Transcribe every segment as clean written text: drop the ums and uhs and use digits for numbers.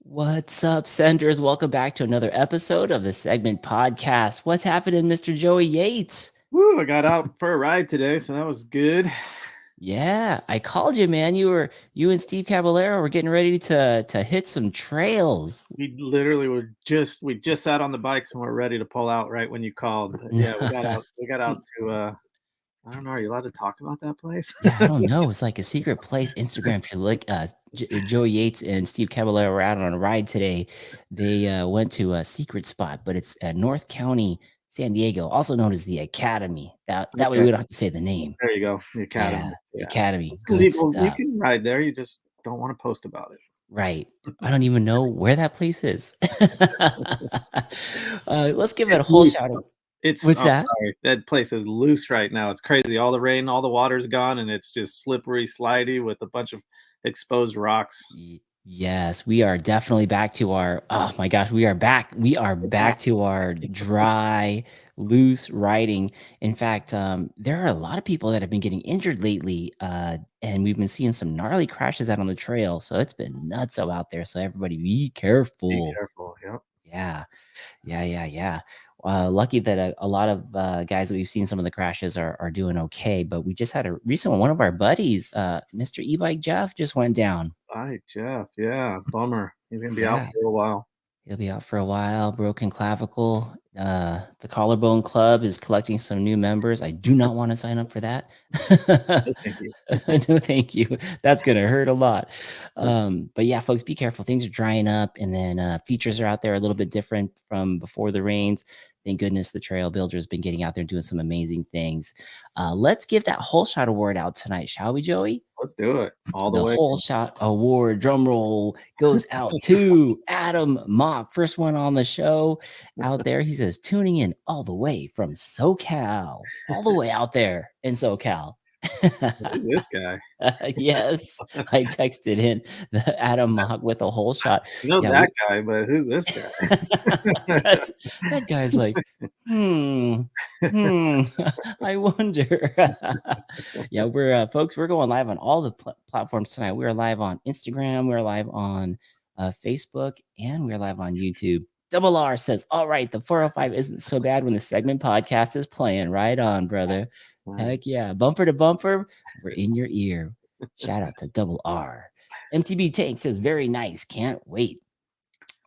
What's up, senders? Welcome back to another episode of the Segment Podcast. What's happening, Mr. Joey Yates? Woo, I got out for a ride today, so that was good. Yeah, I called you, man. You and Steve Caballero were getting ready to hit some trails. We literally we just sat on the bikes and we're ready to pull out right when you called. But yeah, we got out to I don't know, are you allowed to talk about that place? Yeah, I don't know. It's like a secret place. Instagram. If you look, Joey Yates and Steve Caballero were out on a ride today. They went to a secret spot, but it's North County, San Diego, also known as the Academy. That way Okay, we don't have to say the name. there you go. The Yeah, academy. the Yeah. Academy. Some Good people you stuff. can ride there, you just don't want to post about it. Right. I don't even know where that place is. Let's give it a It's whole loose. shout out. It's What's oh that? sorry. That place is loose right now. It's crazy. All the rain, all the water's gone, and it's just slippery, slidey with a bunch of exposed rocks. Yes, we are definitely back to our oh my gosh, we are back. We are We're back. back to our dry, loose riding. In fact, there are a lot of people that have been getting injured lately, and we've been seeing some gnarly crashes out on the trail. So it's been nuts out there. So everybody be Be careful. careful. Yep. Yeah. Yeah. Lucky that a lot of guys that we've seen some of the crashes are doing okay. But we just had a recent one. One of our buddies, Mr. E-Bike Jeff, just went down. Hi, Jeff. Yeah, bummer. He's gonna be out Yeah, for a while. he'll be out for a while. Broken clavicle. The Collarbone Club is collecting some new members. I do not want to sign up for that. No, thank you. No, thank you. That's gonna hurt a lot. Yeah. But yeah, folks, be careful. Things are drying up, and then features are out there a little bit different from before the rains. Thank goodness the trail builder has been getting out there and doing some amazing things. Let's give that whole shot award out tonight, shall we, Joey? Let's do it all the The way. whole shot award drum roll goes out to Adam Mock, first one on the show out there. He says, tuning in all the way from SoCal, all the way out there in SoCal. Who's this guy? Yes, I texted in the Adam Mock with a whole shot. I know Yeah, that guy, but who's this guy? that's that guy's like, hmm, hmm. I wonder. Yeah, we're folks. We're going live on all the platforms tonight. We're live on Instagram. We're live on Facebook, and we're live on YouTube. Double R says, "All right, the 405 isn't so bad when the segment podcast is playing. Right on, brother. Heck Nice. yeah, bumper to bumper, we're in your ear. Shout out to Double R." MTB Tank says, "Very nice. Can't wait."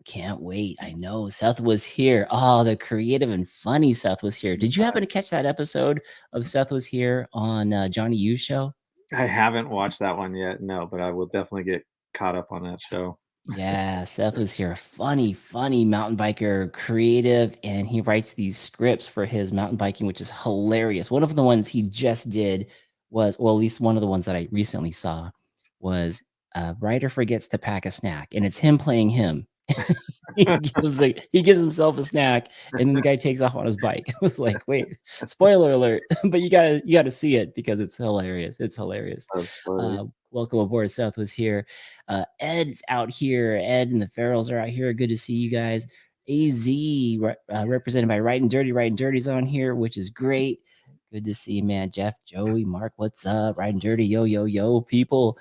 Can't wait. I know Seth was here. Oh, the creative and funny Seth was here. Did you happen to catch that episode of Seth was here on Johnny U's show? I haven't watched that one yet, no, but I will definitely get caught up on that show. Yeah, Seth was here. Funny mountain biker, creative, and he writes these scripts for his mountain biking, which is hilarious. One of the ones he just did was, well, at least one of the ones that I recently saw was Ryder forgets to pack a snack, and it's him playing him. He gives himself a snack, and then the guy takes off on his bike. It was like, wait, spoiler alert, but you gotta see it because it's hilarious. It's hilarious. That's funny. Welcome aboard. Seth was here. Ed's out here. Ed and the Ferals are out here. Good to see you guys. AZ represented by Right and Dirty. Right and Dirty's on here, which is great. Good to see you, man. Jeff, Joey, Mark, what's up? Right and Dirty, yo, people.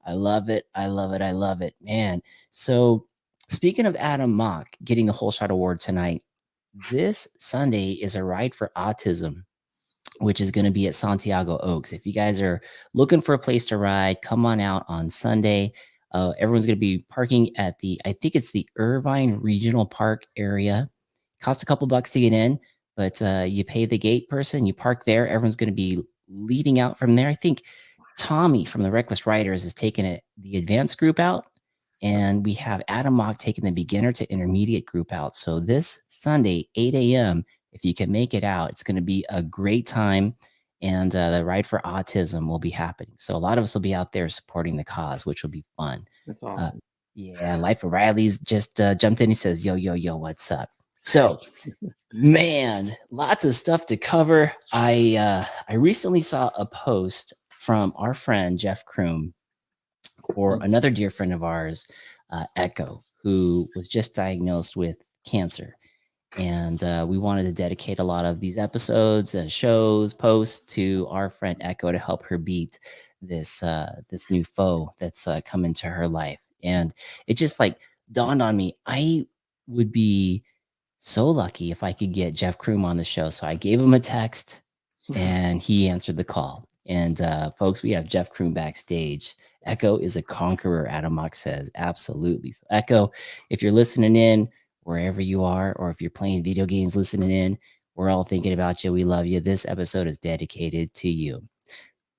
I love it. I love it. I love it, man. So, speaking of Adam Mock getting the Whole Shot Award tonight, this Sunday is a ride for autism, which is going to be at Santiago Oaks. If you guys are looking for a place to ride, come on out on Sunday. Everyone's going to be parking at I think it's the Irvine Regional Park area. Cost a couple bucks to get in, but you pay the gate person, you park there. Everyone's going to be leading out from there. I think Tommy from the Reckless Riders is taking the advanced group out, and we have Adam Mock taking the beginner to intermediate group out. So this Sunday, 8 a.m., if you can make it out, it's going to be a great time. And the Ride for Autism will be happening. So a lot of us will be out there supporting the cause, which will be fun. That's Uh, awesome. yeah, Life of Riley's just jumped in. He says, yo, what's up? So, man, lots of stuff to cover. I recently saw a post from our friend Jeff Crume for another dear friend of ours, Echo, who was just diagnosed with cancer. And we wanted to dedicate a lot of these episodes, shows, posts to our friend Echo to help her beat this new foe that's come into her life. And it just like dawned on me, I would be so lucky if I could get Jeff Crume on the show. So I gave him a text and he answered the call. And folks, we have Jeff Crume backstage. Echo is a conqueror, Adam Mock says. Absolutely. So Echo, if you're listening in wherever you are, or if you're playing video games listening in, we're all thinking about you. We love you. This episode is dedicated to you.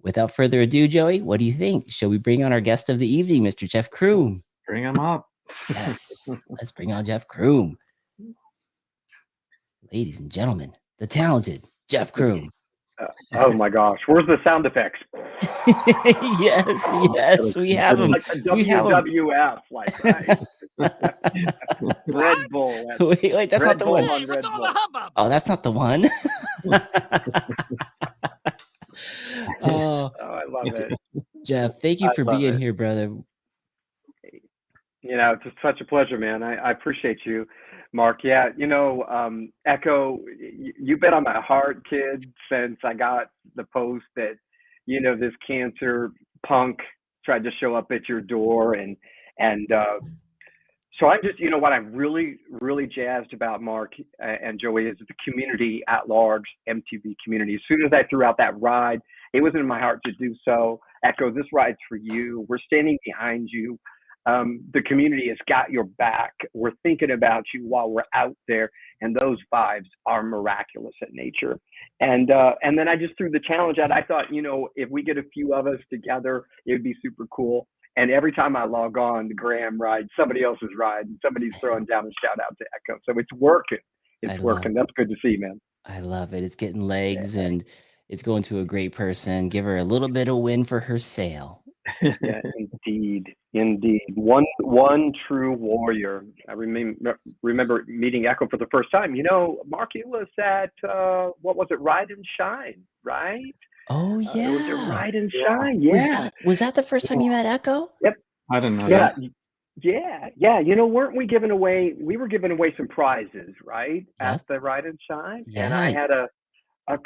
Without further ado, Joey, what do you think? Shall we bring on our guest of the evening, Mr. Jeff Crume? Bring him up. Yes, let's bring on Jeff Crume. Ladies and gentlemen, the talented Jeff Crume. Oh my gosh, where's the sound effects? yes, we have him. Like a WWF, like right? Red Bull. Wait, that's not the one. On Red Bull. Oh, that's not the one. Oh, I love it. Jeff, thank you for being here, brother. You know, it's just such a pleasure, man. I appreciate you, Mark. Yeah, you know, Echo, you've been on my heart, kid, since I got the post that, you know, this cancer punk tried to show up at your door. And so I'm just, you know, what I'm really, really jazzed about, Mark and Joey, is the community at large, MTV community. As soon as I threw out that ride, it was in my heart to do so. Echo, this ride's for you. We're standing behind you. The community has got your back. We're thinking about you while we're out there, and those vibes are miraculous in nature. And then I just threw the challenge out. I thought, you know, if we get a few of us together, it would be super cool. And every time I log on, the Graham ride, somebody else is riding, somebody's throwing down a shout out to Echo. So it's working. It's working. That's good to see, man. I love it. It's getting legs, and it's going to a great person. Give her a little bit of win for her sale. Yeah, indeed. One true warrior. I remember meeting Echo for the first time. You know, Mark, it was at what was it, Ride and Shine, right? Oh yeah, it was a Ride and Shine. Yeah, was that the first time you met Echo? Yep, I didn't know that. Yeah. You know, weren't we giving away? We were giving away some prizes, right, at the Ride and Shine, and I had a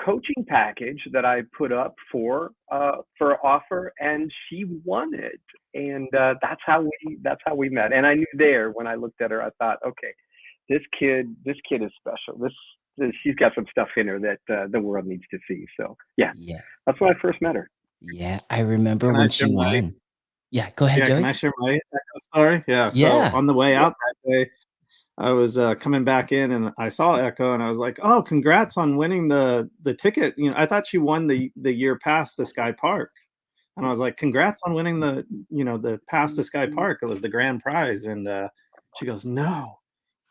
coaching package that I put up for offer, and she won it, and that's how we met. And I knew there when I looked at her, I thought, okay, this kid is special. She's got some stuff in her that the world needs to see. So yeah, that's when I first met her. Yeah, I remember when she won. Yeah, go ahead, Joey. Can I share my Echo story? Yeah. So on the way out that day, I was coming back in, and I saw Echo, and I was like, "Oh, congrats on winning the ticket!" You know, I thought she won the year pass to Sky Park, and I was like, "Congrats on winning the pass to Sky Park! It was the grand prize." And she goes, "No,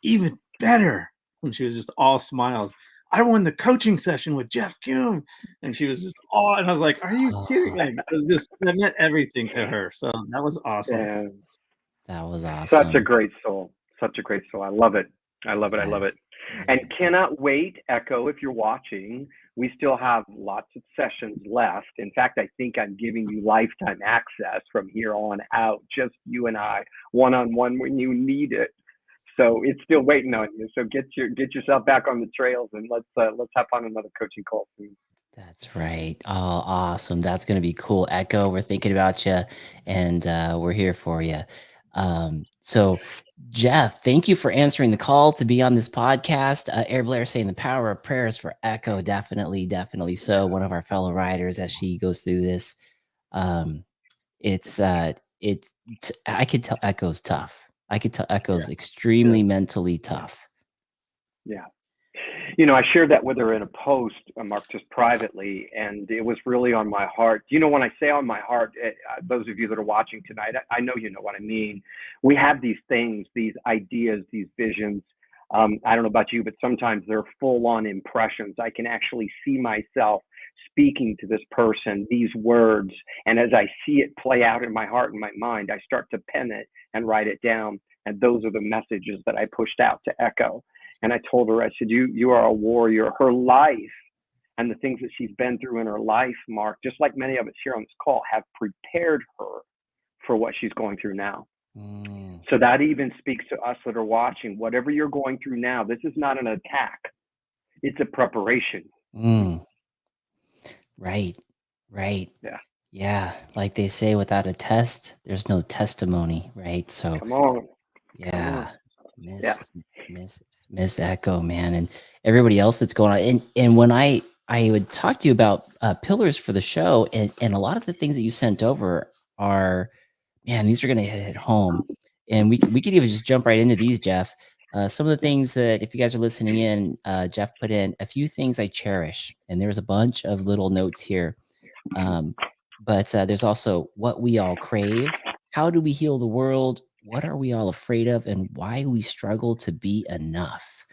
even better!" And she was just all smiles. I won the coaching session with Jeff Crume, and she was just all. And I was like, "Are you kidding?" Like, it meant everything to her. So that was awesome. And that was awesome. Such a great soul. I love it. I love it. And cannot wait, Echo, if you're watching. We still have lots of sessions left. In fact, I think I'm giving you lifetime access from here on out, just you and I, one-on-one when you need it. So it's still waiting on you. So get yourself back on the trails, and let's hop on another coaching call soon. That's right. Oh, awesome. That's going to be cool. Echo, we're thinking about you, and we're here for you. So Jeff, thank you for answering the call to be on this podcast. Air Blair saying the power of prayers for Echo. Definitely so. One of our fellow riders as she goes through this. I could tell Echo's tough. I could tell Echo's extremely mentally tough. Yeah. You know, I shared that with her in a post, Mark, just privately, and it was really on my heart. You know, when I say on my heart, those of you that are watching tonight, I know you know what I mean. We have these things, these ideas, these visions. I don't know about you, but sometimes they're full-on impressions. I can actually see myself speaking to this person, these words, and as I see it play out in my heart and my mind, I start to pen it and write it down, and those are the messages that I pushed out to Echo. And I told her, I said, you are a warrior. Her life and the things that she's been through in her life, Mark, just like many of us here on this call, have prepared her for what she's going through now. So that even speaks to us that are watching. Whatever you're going through now, this is not an attack. It's a preparation. Right. Yeah. Like they say, without a test, there's no testimony, right? So come on. Yeah. Miss Echo, man, and everybody else that's going on. And when I would talk to you about pillars for the show, and a lot of the things that you sent over are, man, these are gonna hit home. And we could even just jump right into these, Jeff. Some of the things that, if you guys are listening in, Jeff put in a few things I cherish, and there's a bunch of little notes here. But there's also what we all crave. How do we heal the world? What are we all afraid of, and why we struggle to be enough?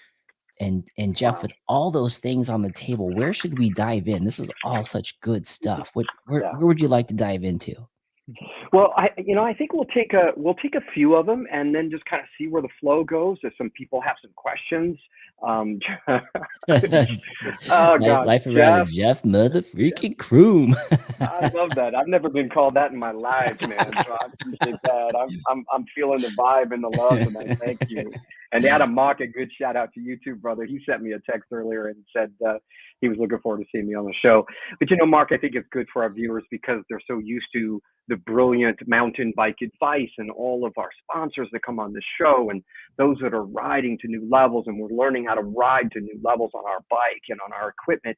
And Jeff, with all those things on the table, where should we dive in? This is all such good stuff. Where would you like to dive into? Well, I think we'll take a few of them and then just kind of see where the flow goes. If some people have some questions. Oh God, Life around with Jeff mother freaking Crume. I love that. I've never been called that in my life, man. So I appreciate that. I'm feeling the vibe and the love, and I thank you. And Adam Mock, a good shout out to you too, brother. He sent me a text earlier and said he was looking forward to seeing me on the show. But Mark, I think it's good for our viewers because they're so used to the brilliant mountain bike advice and all of our sponsors that come on the show and those that are riding to new levels, and we're learning how to ride to new levels on our bike and on our equipment.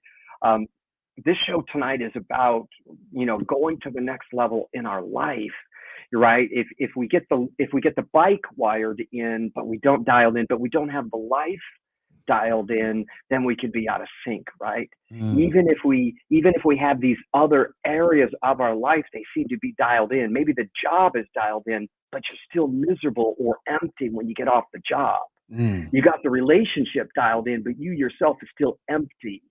This show tonight is about, going to the next level in our life, right? If we get the bike wired in, but we don't dial in, but we don't have the life dialed in, then we could be out of sync, right? Even if we have these other areas of our life, they seem to be dialed in. Maybe the job is dialed in, but you're still miserable or empty when you get off the job. You got the relationship dialed in, but you yourself is still empty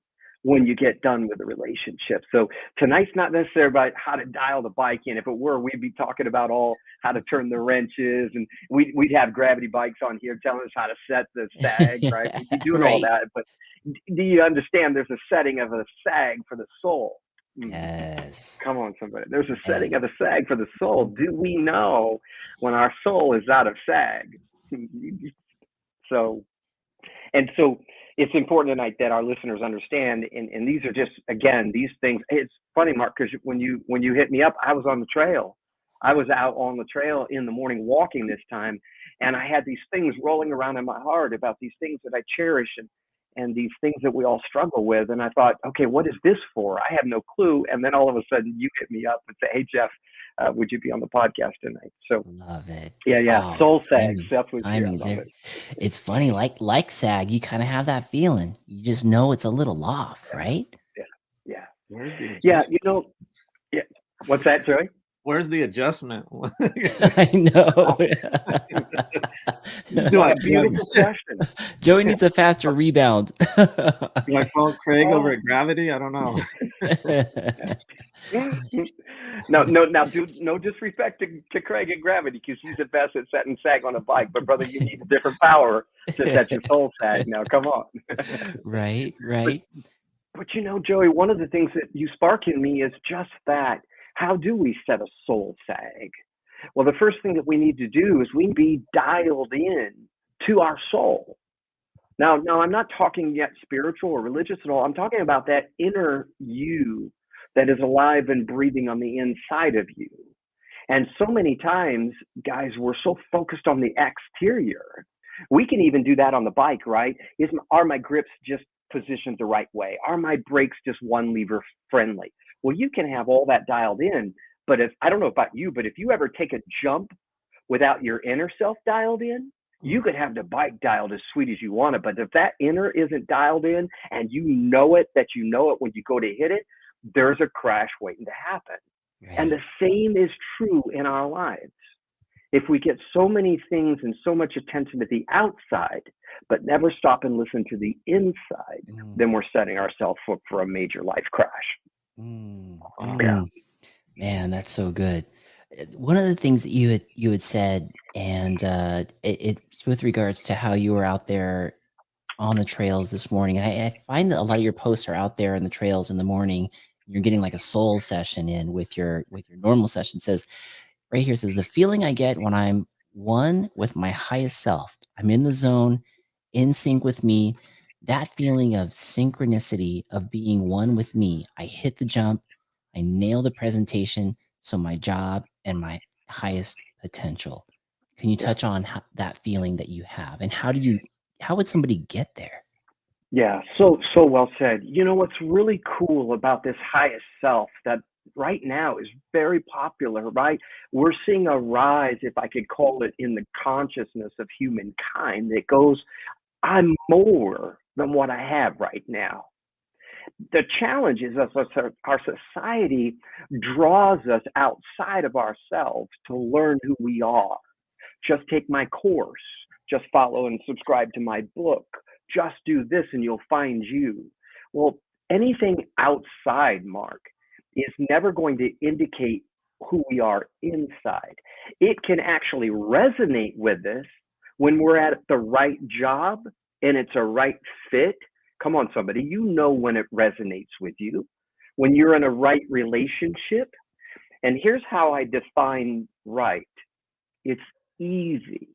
when you get done with the relationship. So tonight's not necessarily about how to dial the bike in. If it were, we'd be talking about all how to turn the wrenches, and we'd have gravity bikes on here telling us how to set the sag, right? We'd be doing all that. But do you understand there's a setting of a sag for the soul? Yes. Come on, somebody. There's a setting of a sag for the soul. Do we know when our soul is out of sag? So it's important tonight that our listeners understand, and these are just, again, these things. It's funny, Mark, because when you hit me up, I was on the trail. I was out on the trail in the morning walking this time, and I had these things rolling around in my heart about these things that I cherish and these things that we all struggle with. And I thought, okay, what is this for? I have no clue. And then all of a sudden you hit me up and say, hey, Jeff, would you be on the podcast tonight? So love it. Yeah. Soul sag. It's funny, like sag, you kind of have that feeling. You just know it's a little off, right? Yeah. Where's the adjustment? Yeah. What's that, Joey? Where's the adjustment? I know. Beautiful question. Joey needs a faster rebound. Do I call Craig over at Gravity? I don't know. No disrespect to Craig at Gravity, because he's the best at setting sag on a bike. But brother, you need a different power to set your soul sag. Now, come on. Right. But Joey, one of the things that you spark in me is just that. How do we set a soul sag? Well, the first thing that we need to do is we be dialed in to our soul. Now, I'm not talking yet spiritual or religious at all. I'm talking about that inner you that is alive and breathing on the inside of you. And so many times, guys, we're so focused on the exterior. We can even do that on the bike, right? Are my grips just positioned the right way? Are my brakes just one lever friendly? Well, you can have all that dialed in, but I don't know about you, but if you ever take a jump without your inner self dialed in, you could have the bike dialed as sweet as you want it. But if that inner isn't dialed in and you know it when you go to hit it, there's a crash waiting to happen. Right. And the same is true in our lives. If we get so many things and so much attention to the outside, but never stop and listen to the inside, then we're setting ourselves up for a major life crash. Yeah. Man, that's so good. One of the things that you had said, and it's with regards to how you were out there on the trails this morning. And I find that a lot of your posts are out there in the trails in the morning. You're getting like a soul session in with your normal session. It says right here, says the feeling I get when I'm one with my highest self. I'm in the zone, in sync with me. That feeling of synchronicity of being one with me. I hit the jump. I nail the presentation. So my job and my highest potential. Can you touch on that feeling that you have, and how would somebody get there? Yeah, so well said. You know what's really cool about this highest self that right now is very popular, right? We're seeing a rise, if I could call it, in the consciousness of humankind that goes, I'm more than what I have right now. The challenge is that our society draws us outside of ourselves to learn who we are. Just take my course, just follow and subscribe to my book, just do this and you'll find you. Well, anything outside, Mark, is never going to indicate who we are inside. It can actually resonate with us when we're at the right job and it's a right fit. Come on, somebody, you know when it resonates with you, when you're in a right relationship. And here's how I define right. It's easy.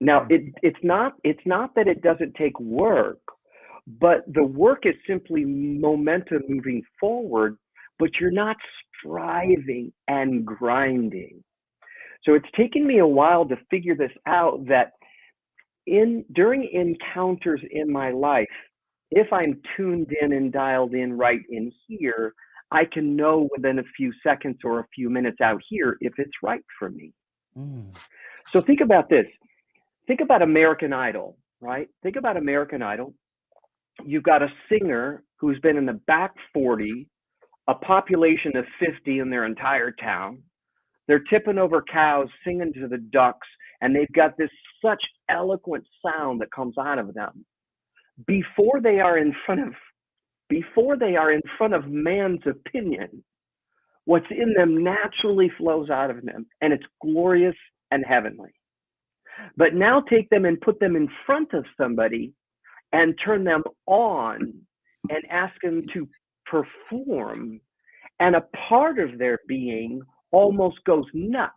Now, it's not that it doesn't take work, but the work is simply momentum moving forward, but you're not striving and grinding. So it's taken me a while to figure this out, that during encounters in my life, if I'm tuned in and dialed in right in here, I can know within a few seconds or a few minutes out here if it's right for me. So think about this. Think about American Idol, right? Think about American Idol. You've got a singer who's been in the back 40, a population of 50 in their entire town. They're tipping over cows, singing to the ducks, and they've got this such eloquent sound that comes out of them. Before they are in front of man's opinion, what's in them naturally flows out of them, and it's glorious and heavenly. But now take them and put them in front of somebody and turn them on and ask them to perform, and a part of their being almost goes nuts.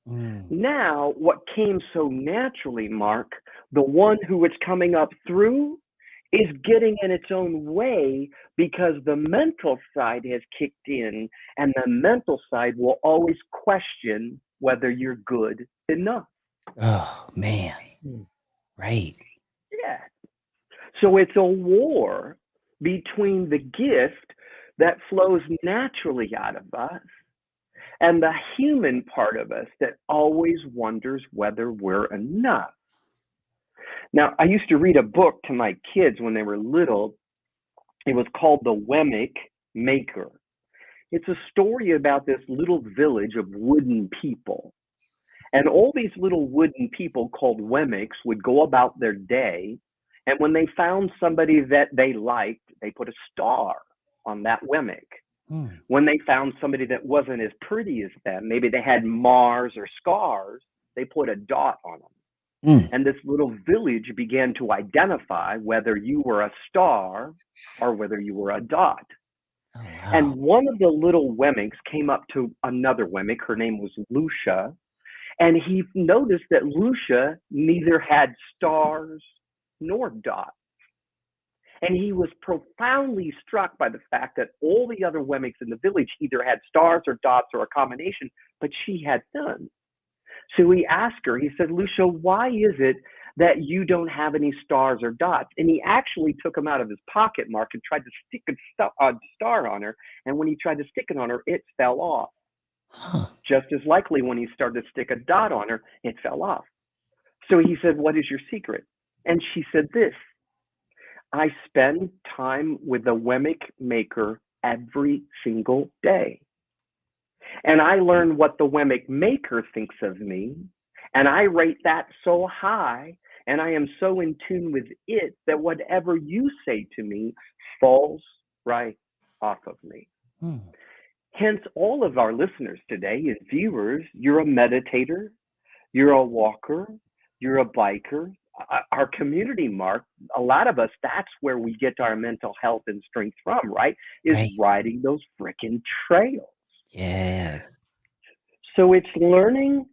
Now, what came so naturally, Mark, the one who is coming up through is getting in its own way because the mental side has kicked in, and the mental side will always question whether you're good enough. Oh, man. Right. Yeah. So it's a war between the gift that flows naturally out of us and the human part of us that always wonders whether we're enough. Now, I used to read a book to my kids when they were little. It was called The Wemmick Maker. It's a story about this little village of wooden people. And all these little wooden people called Wemmicks would go about their day. And when they found somebody that they liked, they put a star on that Wemmick. When they found somebody that wasn't as pretty as them, maybe they had Mars or scars, they put a dot on them. And this little village began to identify whether you were a star or whether you were a dot. Oh, wow. And one of the little Wemmicks came up to another Wemmick. Her name was Lucia. And he noticed that Lucia neither had stars nor dots. And he was profoundly struck by the fact that all the other Wemmicks in the village either had stars or dots or a combination, but she had none. So he asked her, he said, Lucia, why is it that you don't have any stars or dots? And he actually took them out of his pocket, Mark, and tried to stick a star on her. And when he tried to stick it on her, it fell off. Just as likely when he started to stick a dot on her, it fell off. So he said, what is your secret? And she said this: I spend time with the Wemmick Maker every single day. And I learn what the Wemmick Maker thinks of me, and I rate that so high, and I am so in tune with it that whatever you say to me falls right off of me. Hence, all of our listeners today and viewers, you're a meditator, you're a walker, you're a biker. Our community, Mark, a lot of us, that's where we get our mental health and strength from, right? Is riding those frickin' trails. Yeah. So it's learning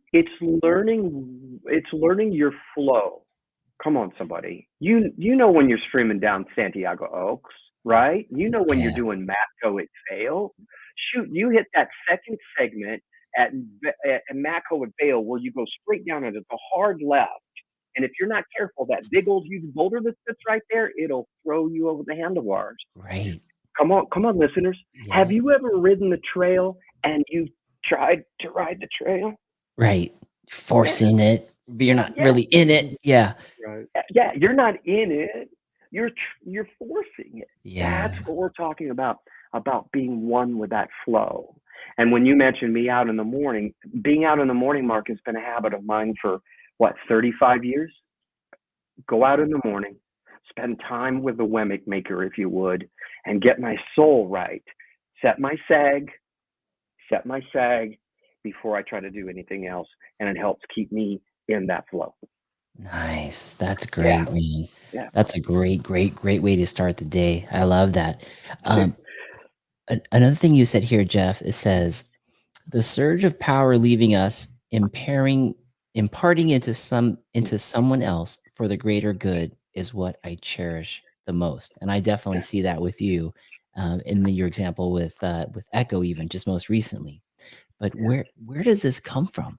your flow. Come on, somebody. You know when you're streaming down Santiago Oaks, right? You know when you're doing Matco at Vail. Shoot, you hit that second segment at Mako and Vale, where you go straight down and it's a hard left. And if you're not careful, that big old huge boulder that sits right there, it'll throw you over the handlebars. Right. Come on, listeners. Yeah. Have you ever ridden the trail and you tried to ride the trail? Right. Forcing it, but you're not really in it. Yeah. Right. Yeah, you're not in it. You're forcing it. Yeah. That's what we're talking about being one with that flow. And when you mentioned me out in the morning, being out in the morning, Mark, has been a habit of mine for 35 years? Go out in the morning, spend time with the Wemmick maker, if you would, and get my soul right. Set my sag before I try to do anything else. And it helps keep me in that flow. Nice. That's great, man. Yeah. That's a great way to start the day. I love that. Another thing you said here, Jeff, it says, the surge of power leaving us, imparting into someone else for the greater good is what I cherish the most. And I definitely see that with you, in your example with Echo, even just most recently. But where does this come from?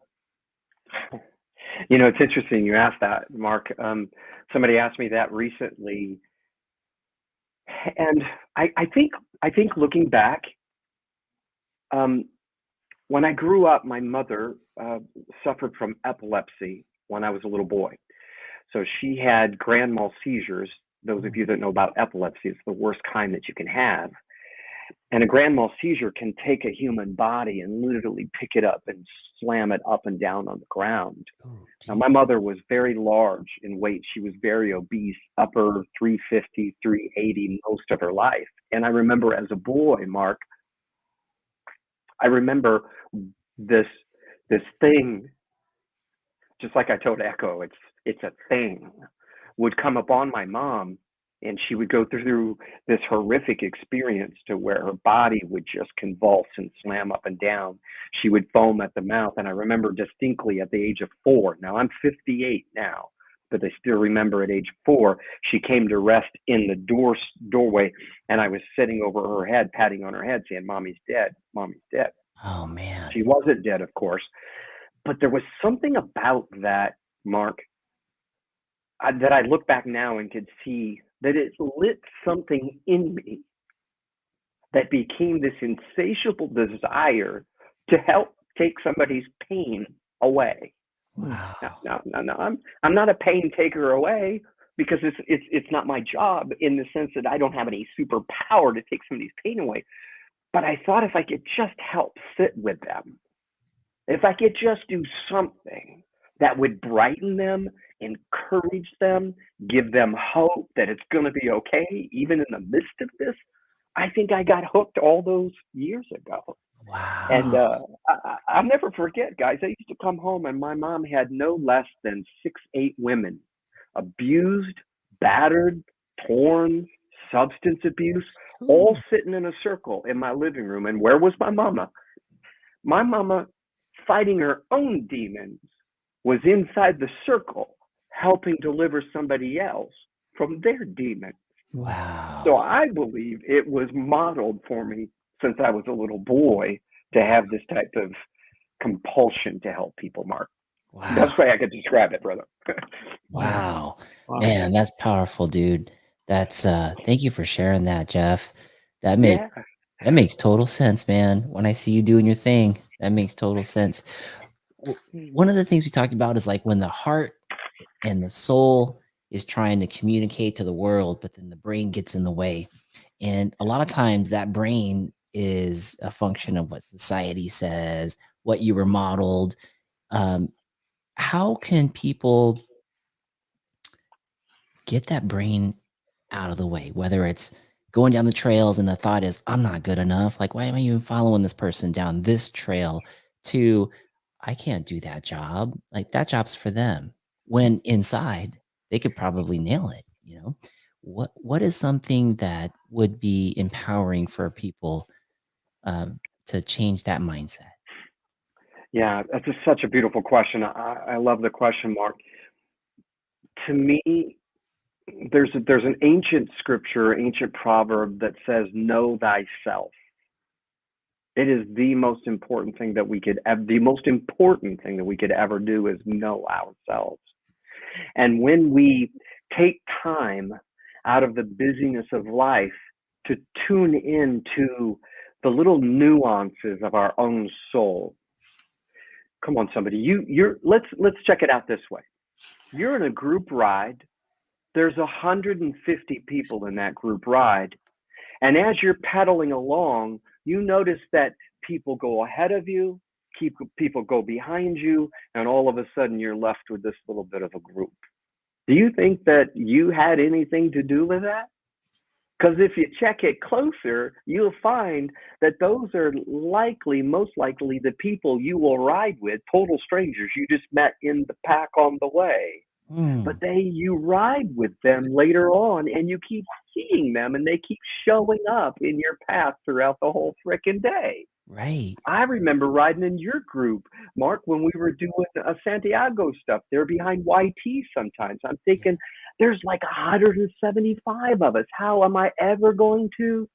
You know, it's interesting you asked that, Mark. Somebody asked me that recently, and I think looking back, when I grew up, my mother suffered from epilepsy when I was a little boy. So she had grand mal seizures. Those of you that know about epilepsy, it's the worst kind that you can have. And a grand mal seizure can take a human body and literally pick it up and slam it up and down on the ground. Now, my mother was very large in weight. She was very obese, upper 350, 380 most of her life. And I remember as a boy, Mark, I remember this thing, just like I told Echo, it's a thing, would come upon my mom, and she would go through this horrific experience to where her body would just convulse and slam up and down. She would foam at the mouth. And I remember distinctly at the age of 4, now I'm 58 now, but I still remember at age 4, she came to rest in the doorway, and I was sitting over her head, patting on her head, saying, "Mommy's dead, Mommy's dead." Oh, man. She wasn't dead, of course, but there was something about that, Mark, that I look back now and could see that it lit something in me that became this insatiable desire to help take somebody's pain away. Wow. No, I'm not a pain taker away, because it's not my job in the sense that I don't have any superpower to take somebody's pain away. But I thought if I could just help sit with them, if I could just do something that would brighten them, encourage them, give them hope that it's going to be okay, even in the midst of this, I think I got hooked all those years ago. Wow. And I'll never forget, guys, I used to come home and my mom had no less than 6-8 women, abused, battered, torn, substance abuse, all sitting in a circle in my living room. And where was my mama? My mama, fighting her own demons, was inside the circle helping deliver somebody else from their demons. Wow. So I believe it was modeled for me since I was a little boy to have this type of compulsion to help people, Mark. Wow. That's the way I could describe it, brother. Wow. Man, that's powerful, dude. That's thank you for sharing that, Jeff. That makes total sense, man. When I see you doing your thing, that makes total sense. One of the things we talked about is like when the heart and the soul is trying to communicate to the world, but then the brain gets in the way. And a lot of times that brain is a function of what society says, what you were modeled. How can people get that brain out of the way, whether it's going down the trails and the thought is, I'm not good enough. Like, why am I even following this person down this trail? To, I can't do that job. Like, that job's for them. When inside, they could probably nail it. You know, what is something that would be empowering for people to change that mindset? Yeah, that's such a beautiful question. I love the question, Mark. To me, there's an ancient scripture, ancient proverb that says, "Know thyself." It is the most important thing that we could ever do is know ourselves. And when we take time out of the busyness of life to tune into the little nuances of our own soul. Come on, somebody, let's check it out this way. You're in a group ride. There's 150 people in that group ride. And as you're pedaling along, you notice that people go ahead of you, people go behind you, and all of a sudden you're left with this little bit of a group. Do you think that you had anything to do with that? Because if you check it closer, you'll find that those are most likely the people you will ride with, total strangers you just met in the pack on the way. But you ride with them later on, and you keep seeing them, and they keep showing up in your path throughout the whole frickin' day. Right. I remember riding in your group, Mark, when we were doing Santiago stuff. They're behind YT sometimes. I'm thinking, there's like 175 of us. How am I ever going to?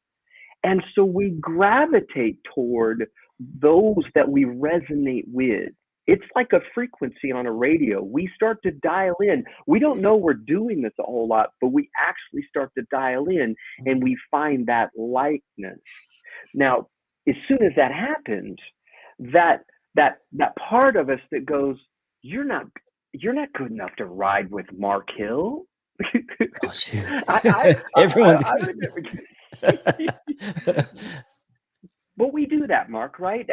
And so we gravitate toward those that we resonate with. It's like a frequency on a radio. We start to dial in. We don't know we're doing this a whole lot, but we actually start to dial in, and we find that likeness. Now, as soon as that happens, that part of us that goes, you're not good enough to ride with Mark Hill. Oh, shoot. Everyone's But we do that, Mark, right?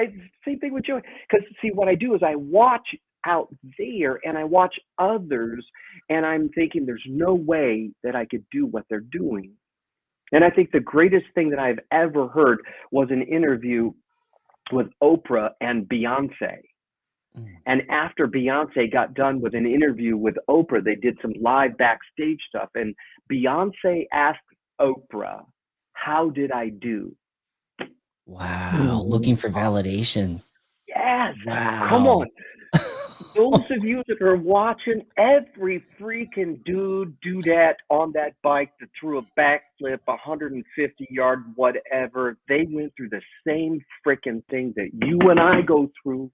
Same thing with Joey. Because see, what I do is I watch out there and I watch others, and I'm thinking there's no way that I could do what they're doing. And I think the greatest thing that I've ever heard was an interview with Oprah and Beyonce. And after Beyonce got done with an interview with Oprah, they did some live backstage stuff. And Beyonce asked Oprah, "How did I do?" Wow. Looking for validation. Yes. Wow. Come on. Those of you that are watching, every freaking dudette on that bike that threw a backflip, 150-yard, whatever, they went through the same freaking thing that you and I go through.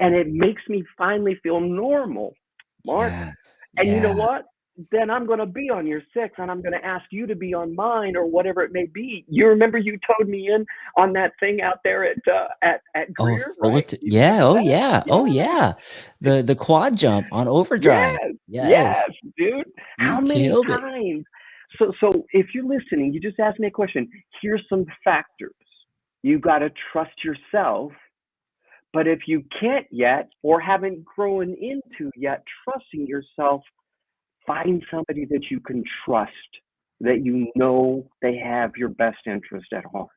And it makes me finally feel normal, Mark. Yes. And you know what? Then I'm going to be on your 6, and I'm going to ask you to be on mine, or whatever it may be. You remember you towed me in on that thing out there at Greer, right? Yeah. Oh yeah. Oh yeah. The quad jump on overdrive. Yes, dude. How many killed times? So if you're listening, you just asked me a question. Here's some factors. You got to trust yourself. But if you can't yet, or haven't grown into yet trusting yourself, find somebody that you can trust, that you know they have your best interest at heart.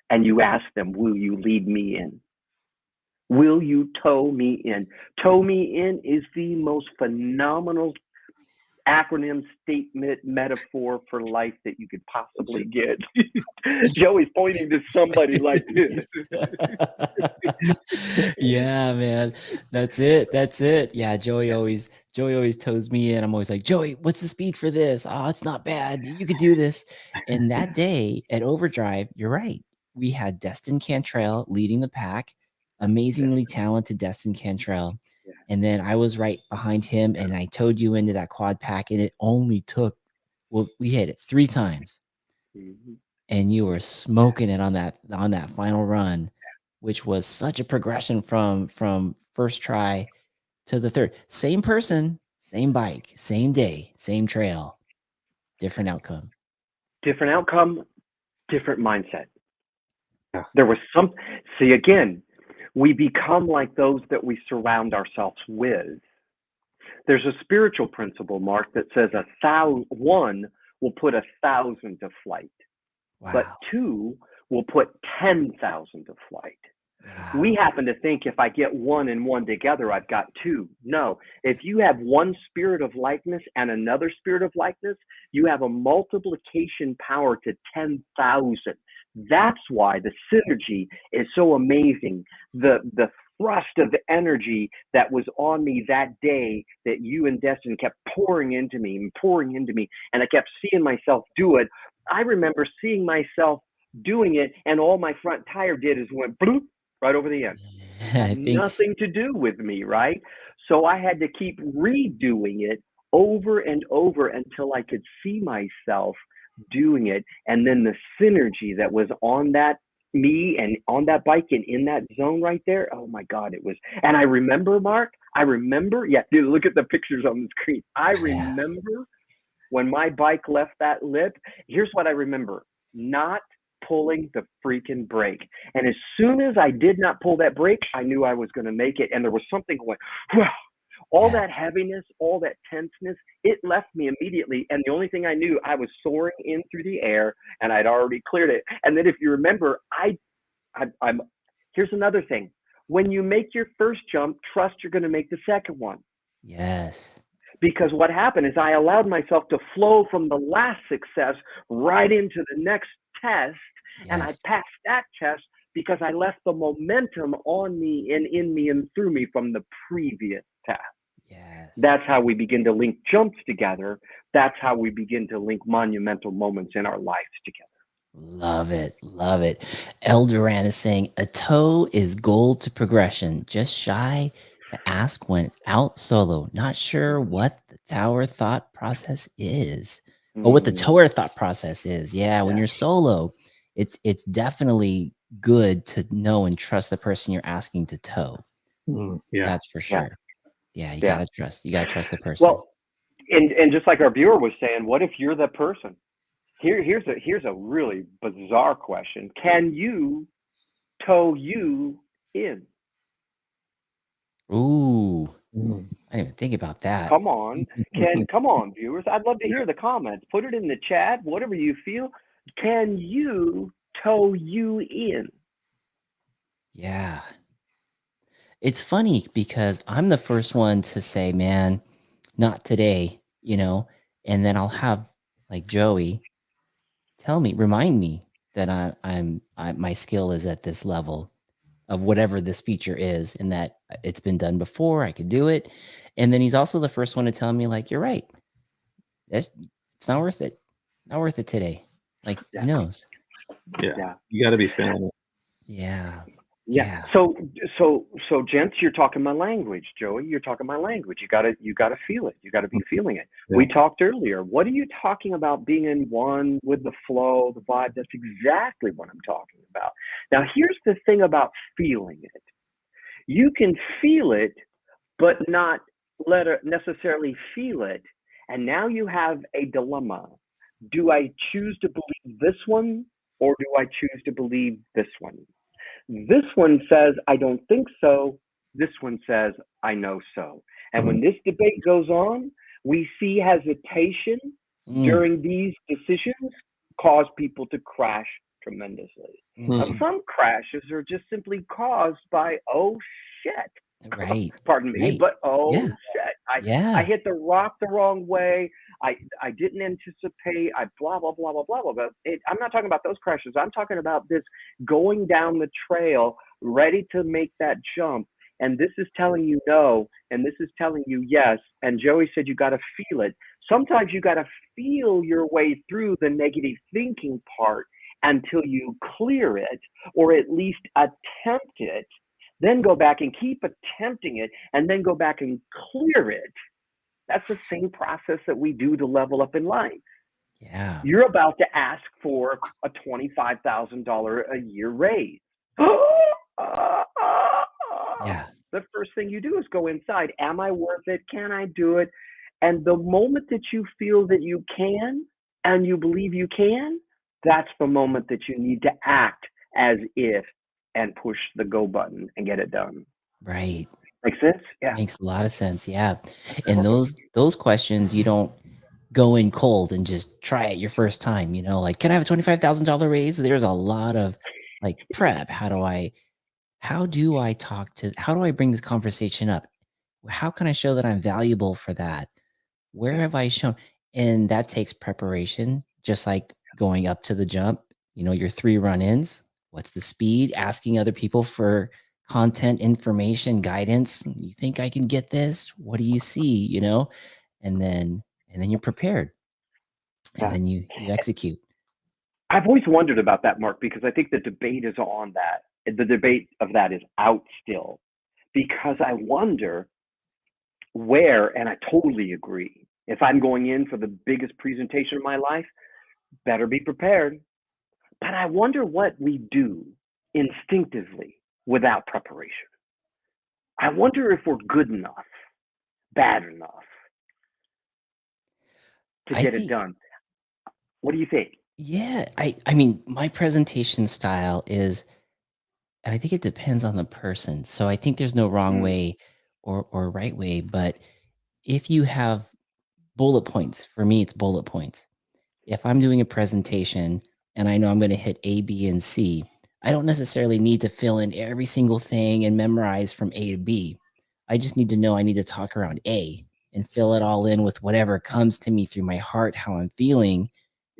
And you ask them, will you lead me in? Will you tow me in? Tow me in is the most phenomenal acronym, statement, metaphor for life that you could possibly get. Joey's pointing to somebody like this. Yeah, man. That's it. Yeah, Joey always tows me in. I'm always like, Joey, what's the speed for this? Oh, it's not bad. You could do this. And that day at Overdrive, you're right. We had Destin Cantrell leading the pack, amazingly talented Destin Cantrell. And then I was right behind him, and I towed you into that quad pack, and it only took, we hit it 3 times. And you were smoking it on that final run, which was such a progression from first try to the third. Same person, same bike, same day, same trail, different outcome. Different outcome, different mindset. There was see, again, we become like those that we surround ourselves with. There's a spiritual principle, Mark, that says 1 will put 1,000 to flight, but 2 will put 10,000 to flight. We happen to think if I get 1 and 1 together, I've got 2. No, if you have one spirit of likeness and another spirit of likeness, you have a multiplication power to 10,000. That's why the synergy is so amazing. The thrust of energy that was on me that day that you and Destin kept pouring into me, and I kept seeing myself do it. I remember seeing myself doing it, and all my front tire did is went bloop right over the end. Had I think nothing to do with me, right? So I had to keep redoing it over and over until I could see myself doing it. And then the synergy that was on that me and on that bike and in that zone right there. Oh my God, it was. And I remember, Mark, yeah, dude, look at the pictures on the screen. I remember when my bike left that lip. Here's what I remember: not pulling the freaking brake. And as soon as I did not pull that brake, I knew I was going to make it. And there was something going, wow. All that heaviness, all that tenseness, it left me immediately. And the only thing I knew, I was soaring in through the air, and I'd already cleared it. And then if you remember, I'm here's another thing. When you make your first jump, trust you're going to make the second one. Yes. Because what happened is I allowed myself to flow from the last success right into the next test. And I passed that test because I left the momentum on me and in me and through me from the previous test. Yes. That's how we begin to link jumps together. That's how we begin to link monumental moments in our lives together. Love it. Love it. El Duran is saying a toe is gold to progression. Just shy to ask when out solo. Not sure what the tower thought process is. Or what the tower thought process is. Yeah, when you're solo, it's definitely good to know and trust the person you're asking to tow. Yeah. That's for sure. Yeah, you gotta trust the person. Well, and just like our viewer was saying, what if you're the person? Here's a really bizarre question. Can you tow you in? Ooh. I didn't even think about that. Come on. Come on, viewers. I'd love to hear the comments. Put it in the chat, whatever you feel. Can you tow you in? Yeah. It's funny because I'm the first one to say, man, not today, and then I'll have like Joey remind me that my skill is at this level of whatever this feature is, and that it's been done before, I could do it. And then he's also the first one to tell me, like, you're right. It's not worth it. Not worth it today. Like, he knows. Yeah. You got to be feeling it. Yeah. Yeah. So gents, you're talking my language, Joey. You're talking my language. You gotta feel it. You gotta be feeling it. Yes. We talked earlier. What are you talking about being in one with the flow, the vibe? That's exactly what I'm talking about. Now, here's the thing about feeling it. You can feel it, but not necessarily feel it. And now you have a dilemma. Do I choose to believe this one, or do I choose to believe this one? This one says, I don't think so. This one says, I know so. And when this debate goes on, we see hesitation during these decisions cause people to crash tremendously. Now, some crashes are just simply caused by, oh, shit. Right. Pardon me, but shit. I hit the rock the wrong way. I didn't anticipate. I blah, blah, blah, blah, blah, blah. I'm not talking about those crashes. I'm talking about this going down the trail, ready to make that jump. And this is telling you no, and this is telling you yes. And Joey said you got to feel it. Sometimes you got to feel your way through the negative thinking part until you clear it, or at least attempt it. Then go back and keep attempting it, and then go back and clear it. That's the same process that we do to level up in life. Yeah. You're about to ask for a $25,000 a year raise. Yeah. The first thing you do is go inside. Am I worth it? Can I do it? And the moment that you feel that you can, and you believe you can, that's the moment that you need to act as if and push the go button and get it done. Right. Makes sense? Yeah. Makes a lot of sense. Yeah. And those questions, you don't go in cold and just try it your first time, like, can I have a $25,000 raise? There's a lot of like prep. How do I bring this conversation up? How can I show that I'm valuable for that? Where have I shown? And that takes preparation, just like going up to the jump, your 3 run-ins. What's the speed? Asking other people for content, information, guidance. You think I can get this? What do you see? And then you're prepared. And then you execute. I've always wondered about that, Mark, because I think the debate is on that. The debate of that is out still, because I wonder where, and I totally agree, if I'm going in for the biggest presentation of my life, better be prepared. But I wonder what we do instinctively without preparation. I wonder if we're good enough, bad enough to get it done. What do you think? Yeah, I mean, my presentation style is, and I think it depends on the person. So I think there's no wrong way or right way, but if you have bullet points, for me, it's bullet points. If I'm doing a presentation and I know I'm going to hit A, B, and C, I don't necessarily need to fill in every single thing and memorize from A to B. I just need to know I need to talk around A and fill it all in with whatever comes to me through my heart, how I'm feeling.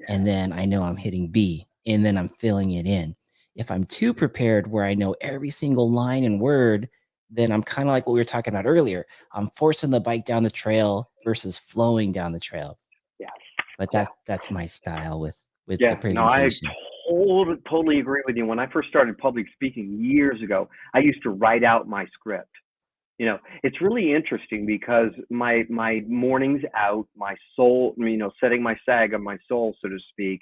And then I know I'm hitting B, and then I'm filling it in. If I'm too prepared where I know every single line and word, then I'm kind of like what we were talking about earlier. I'm forcing the bike down the trail versus flowing down the trail. Yeah. But that's my style with the No, I presentation. totally agree with you. When I first started public speaking years ago, I used to write out my script. You know, it's really interesting because my mornings out, my soul, you know, setting my sag on my soul, so to speak,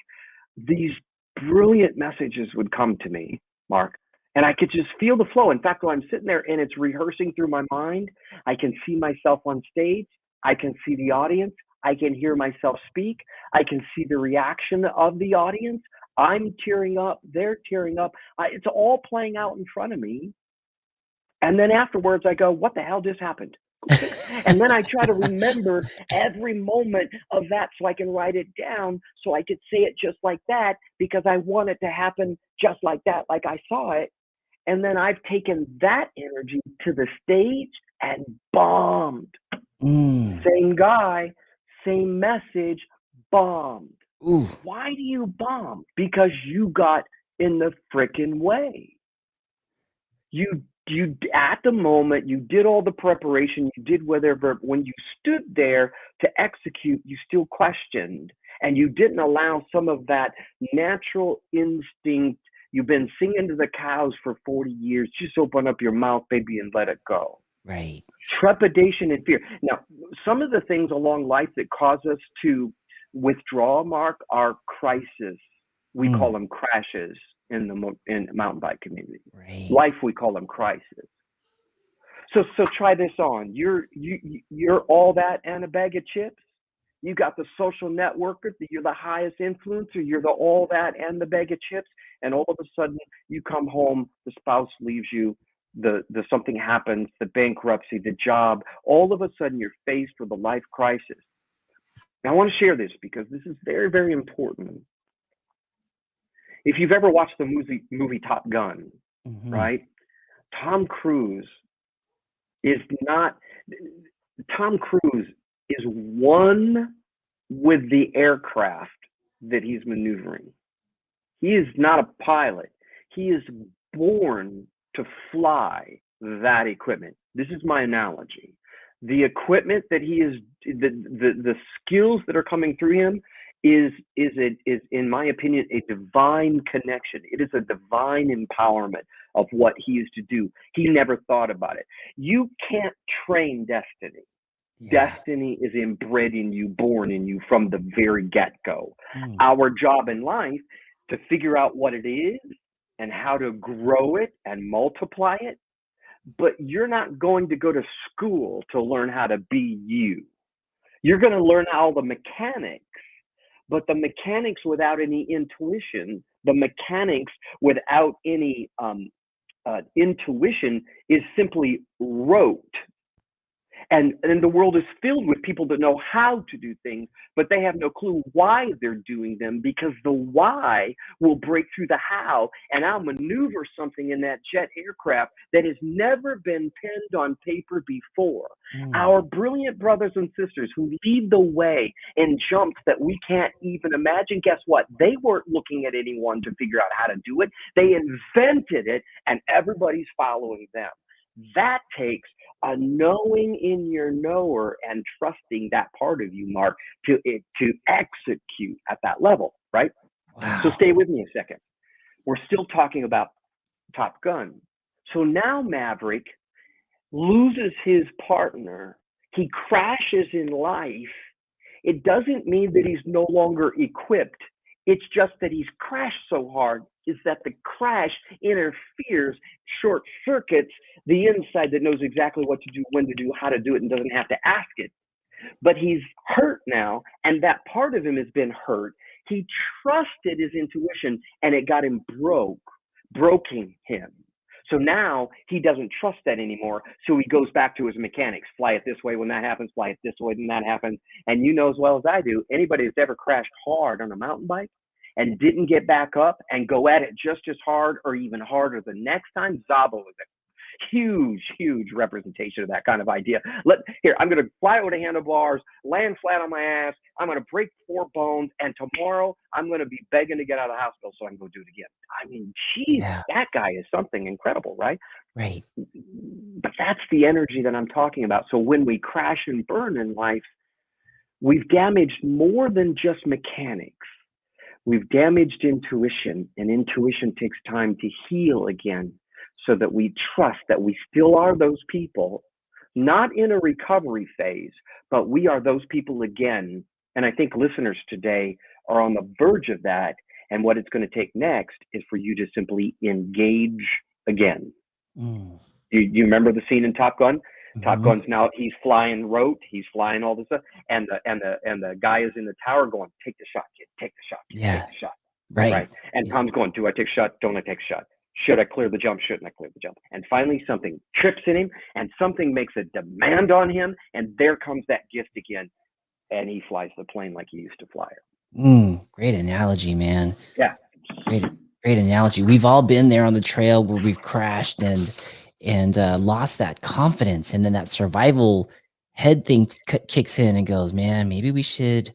these brilliant messages would come to me, Mark, and I could just feel the flow. In fact, when I'm sitting there and it's rehearsing through my mind, I can see myself on stage. I can see the audience. I can hear myself speak. I can see the reaction of the audience. I'm tearing up. They're tearing up. It's all playing out in front of me. And then afterwards, I go, what the hell just happened? And then I try to remember every moment of that so I can write it down so I could say it just like that because I want it to happen just like that, like I saw it. And then I've taken that energy to the stage and bombed. Same guy, same message, bombed. Ooh. Why do you bomb? Because you got in the frickin' way. You at the moment, you did all the preparation, you did whatever. When you stood there to execute, you still questioned, and you didn't allow some of that natural instinct. You've been singing to the cows for 40 years. Just open up your mouth, baby, and let it go. Right. Trepidation and fear. Now, some of the things along life that cause us to withdraw, Mark, are crises. We call them crashes in the mountain bike community. Right. Life, we call them crises. So try this on. You're all that and a bag of chips. You got the social networker, you're the highest influencer, you're the all that and the bag of chips, and all of a sudden you come home, the spouse leaves you, the something happens, the bankruptcy, the job, all of a sudden you're faced with a life crisis. Now I want to share this because this is very, very important. If you've ever watched the movie Top Gun, right? Tom Cruise is one with the aircraft that he's maneuvering. He is not a pilot. He is born to fly that equipment. This is my analogy. The equipment that he is, the skills that are coming through him is in my opinion a divine connection. It is a divine empowerment of what he is to do. He never thought about it. You can't train destiny. Destiny is inbred in you, born in you from the very get-go. Our job in life to figure out what it is and how to grow it and multiply it. But you're not going to go to school to learn how to be you. You're going to learn all the mechanics. But the mechanics without any intuition, the mechanics without any intuition is simply rote. And the world is filled with people that know how to do things, but they have no clue why they're doing them, because the why will break through the how, and I'll maneuver something in that jet aircraft that has never been penned on paper before. Our brilliant brothers and sisters who lead the way in jumps that we can't even imagine, guess what? They weren't looking at anyone to figure out how to do it. They invented it, and everybody's following them. That takes a knowing in your knower and trusting that part of you, Mark, to execute at that level, right? So Wow. stay with me a second. We're still talking about Top Gun. So now Maverick loses his partner. He crashes in life. It doesn't mean that he's no longer equipped. It's just that he's crashed so hard is that the crash interferes, short circuits the inside that knows exactly what to do, when to do, how to do it, and doesn't have to ask it. But he's hurt now, and that part of him has been hurt. He trusted his intuition, and it got him broking him. So now he doesn't trust that anymore. So he goes back to his mechanics. Fly it this way when that happens, fly it this way when that happens. And you know as well as I do, anybody that's ever crashed hard on a mountain bike and didn't get back up and go at it just as hard or even harder the next time, Zabo is a huge representation of that kind of idea. Here, I'm going to fly over the handlebars, land flat on my ass. I'm going to break 4 bones, and tomorrow I'm going to be begging to get out of the hospital so I can go do it again. I mean, geez, that guy is something incredible, right? Right. But that's the energy that I'm talking about. So when we crash and burn in life, we've damaged more than just mechanics. We've damaged intuition, and intuition takes time to heal again, so that we trust that we still are those people, not in a recovery phase, but we are those people again. And I think listeners today are on the verge of that. And what it's going to take next is for you to simply engage again. You remember the scene in Top Gun? Top Gun's now, he's flying rote, he's flying all this stuff, and the guy is in the tower going, take the shot, kid, take the shot, kid, take the shot. Right. And Tom's going, do I take a shot? Don't I take a shot? Should I clear the jump? Shouldn't I clear the jump? And finally something trips in him, and something makes a demand on him, and there comes that gift again, and he flies the plane like he used to fly it. Great analogy, man. Yeah. Great analogy. We've all been there on the trail where we've crashed and lost that confidence, and then that survival head thing kicks in and goes, man, maybe we shouldn't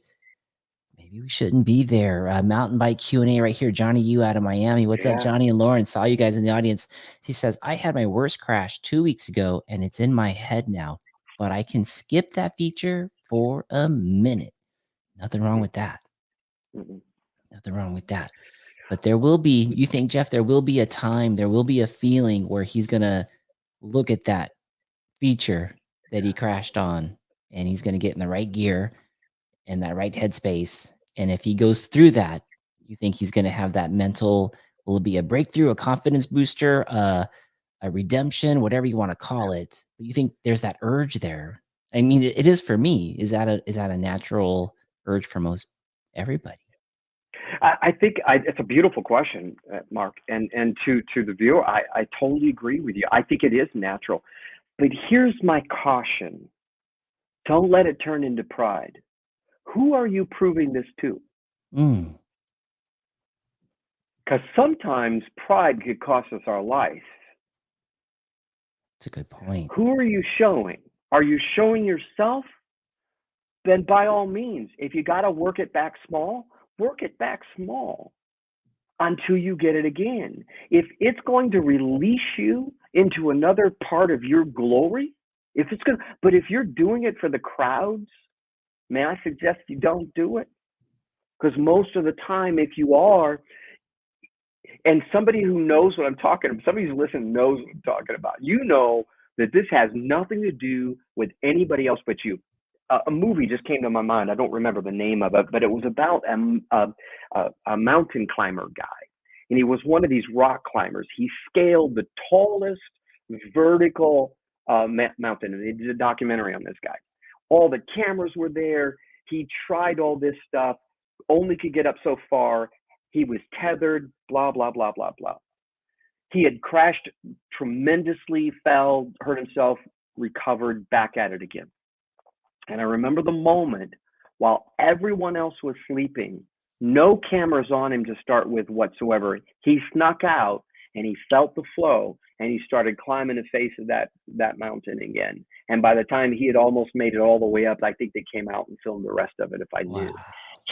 be there. Mountain bike Q&A right here. Johnny Yu out of Miami. What's up, Johnny and Lauren? Saw you guys in the audience. He says, I had my worst crash 2 weeks ago and it's in my head now, but I can skip that feature for a minute. Nothing wrong with that. Nothing wrong with that. But there will be, you think, Jeff, there will be a time, there will be a feeling where he's going to look at that feature that he crashed on, and he's going to get in the right gear and that right headspace. And if he goes through that, you think he's going to have that mental, will it be a breakthrough, a confidence booster, a redemption, whatever you want to call it. But you think there's that urge there. I mean, it is for me. Is that a natural urge for most everybody? I think it's a beautiful question, Mark, and to the viewer, I totally agree with you. I think it is natural, but here's my caution: don't let it turn into pride. Who are you proving this to? Because sometimes pride could cost us our life. That's a good point. Who are you showing? Are you showing yourself? Then by all means, if you got to work it back small, work it back small until you get it again. If it's going to release you into another part of your glory, but if you're doing it for the crowds, may I suggest you don't do it? Because most of the time, if you are, and somebody who knows what I'm talking about, somebody who's listening knows what I'm talking about, you know that this has nothing to do with anybody else but you. A movie just came to my mind. I don't remember the name of it, but it was about a mountain climber guy. And he was one of these rock climbers. He scaled the tallest vertical mountain. And they did a documentary on this guy. All the cameras were there. He tried all this stuff, only could get up so far. He was tethered, blah, blah, blah, blah, blah. He had crashed tremendously, fell, hurt himself, recovered, back at it again. And I remember the moment while everyone else was sleeping, no cameras on him to start with whatsoever. He snuck out and he felt the flow and he started climbing the face of that mountain again. And by the time he had almost made it all the way up, I think they came out and filmed the rest of it if I knew.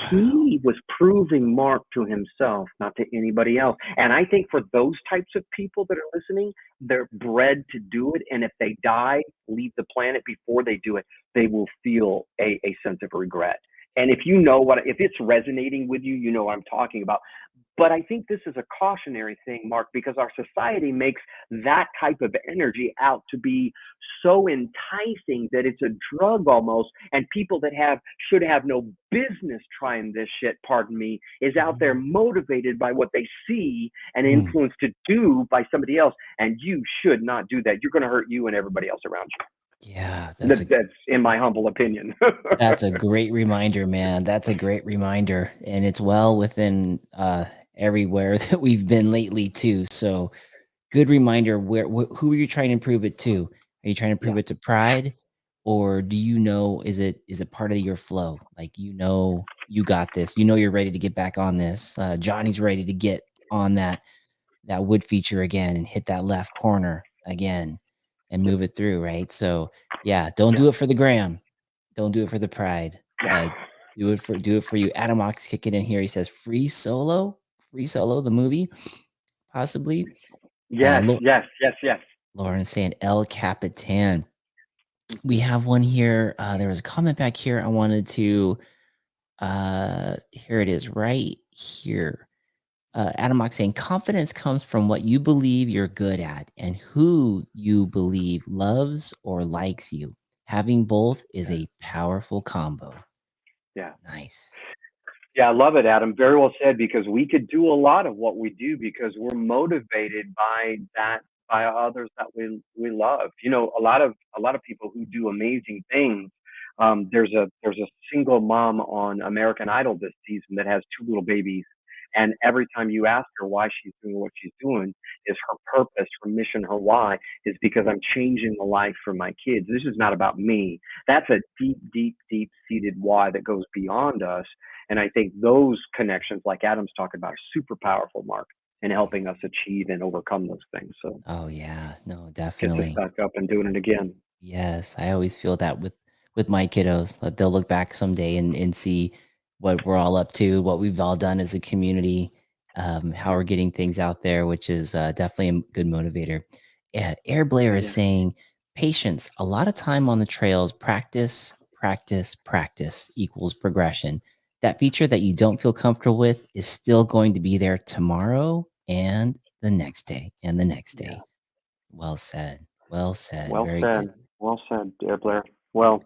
He was proving Mark to himself, not to anybody else. And I think for those types of people that are listening, they're bred to do it. And if they die, leave the planet before they do it, they will feel a sense of regret. And if it's resonating with you, you know what I'm talking about. But I think this is a cautionary thing, Mark, because our society makes that type of energy out to be so enticing that it's a drug almost. And people that should have no business trying this shit, pardon me, is out there motivated by what they see and influenced to do by somebody else. And you should not do that. You're going to hurt you and everybody else around you. Yeah, that's in my humble opinion. That's a great reminder, man. That's a great reminder, and it's well within everywhere that we've been lately too. So good reminder. Who are you trying to improve it to? Are you trying to prove it to pride, or do you know, is it part of your flow? Like, you got this. You're ready to get back on this. Johnny's ready to get on that wood feature again and hit that left corner again and move it through, right? So yeah, don't do it for the gram. Don't do it for the pride. Do it for you. Adam Ox kicking in here. He says Free Solo, the movie, possibly. Yes. Lauren saying El Capitan. We have one here. There was a comment back here. I wanted to. Here it is, right here. Adam Mock saying confidence comes from what you believe you're good at and who you believe loves or likes you. Having both is a powerful combo. Yeah. Nice. Yeah, I love it, Adam. Very well said, because we could do a lot of what we do because we're motivated by others that we love. A lot of people who do amazing things. There's a single mom on American Idol this season that has 2 little babies. And every time you ask her why she's doing what she's doing, is her purpose, her mission, her why, is because I'm changing the life for my kids. This is not about me. That's a deep, deep, deep seated why that goes beyond us. And I think those connections, like Adam's talking about, are super powerful, Mark, in helping us achieve and overcome those things. So, oh yeah, no, definitely. Gets us back up and doing it again. Yes, I always feel that with my kiddos. That they'll look back someday and see what we're all up to, what we've all done as a community, how we're getting things out there, which is definitely a good motivator. Yeah, Air Blair is saying patience. A lot of time on the trails, practice equals progression. That feature that you don't feel comfortable with is still going to be there tomorrow and the next day and the next day. Well said. Well said. Very good. Well said, Air Blair. Well,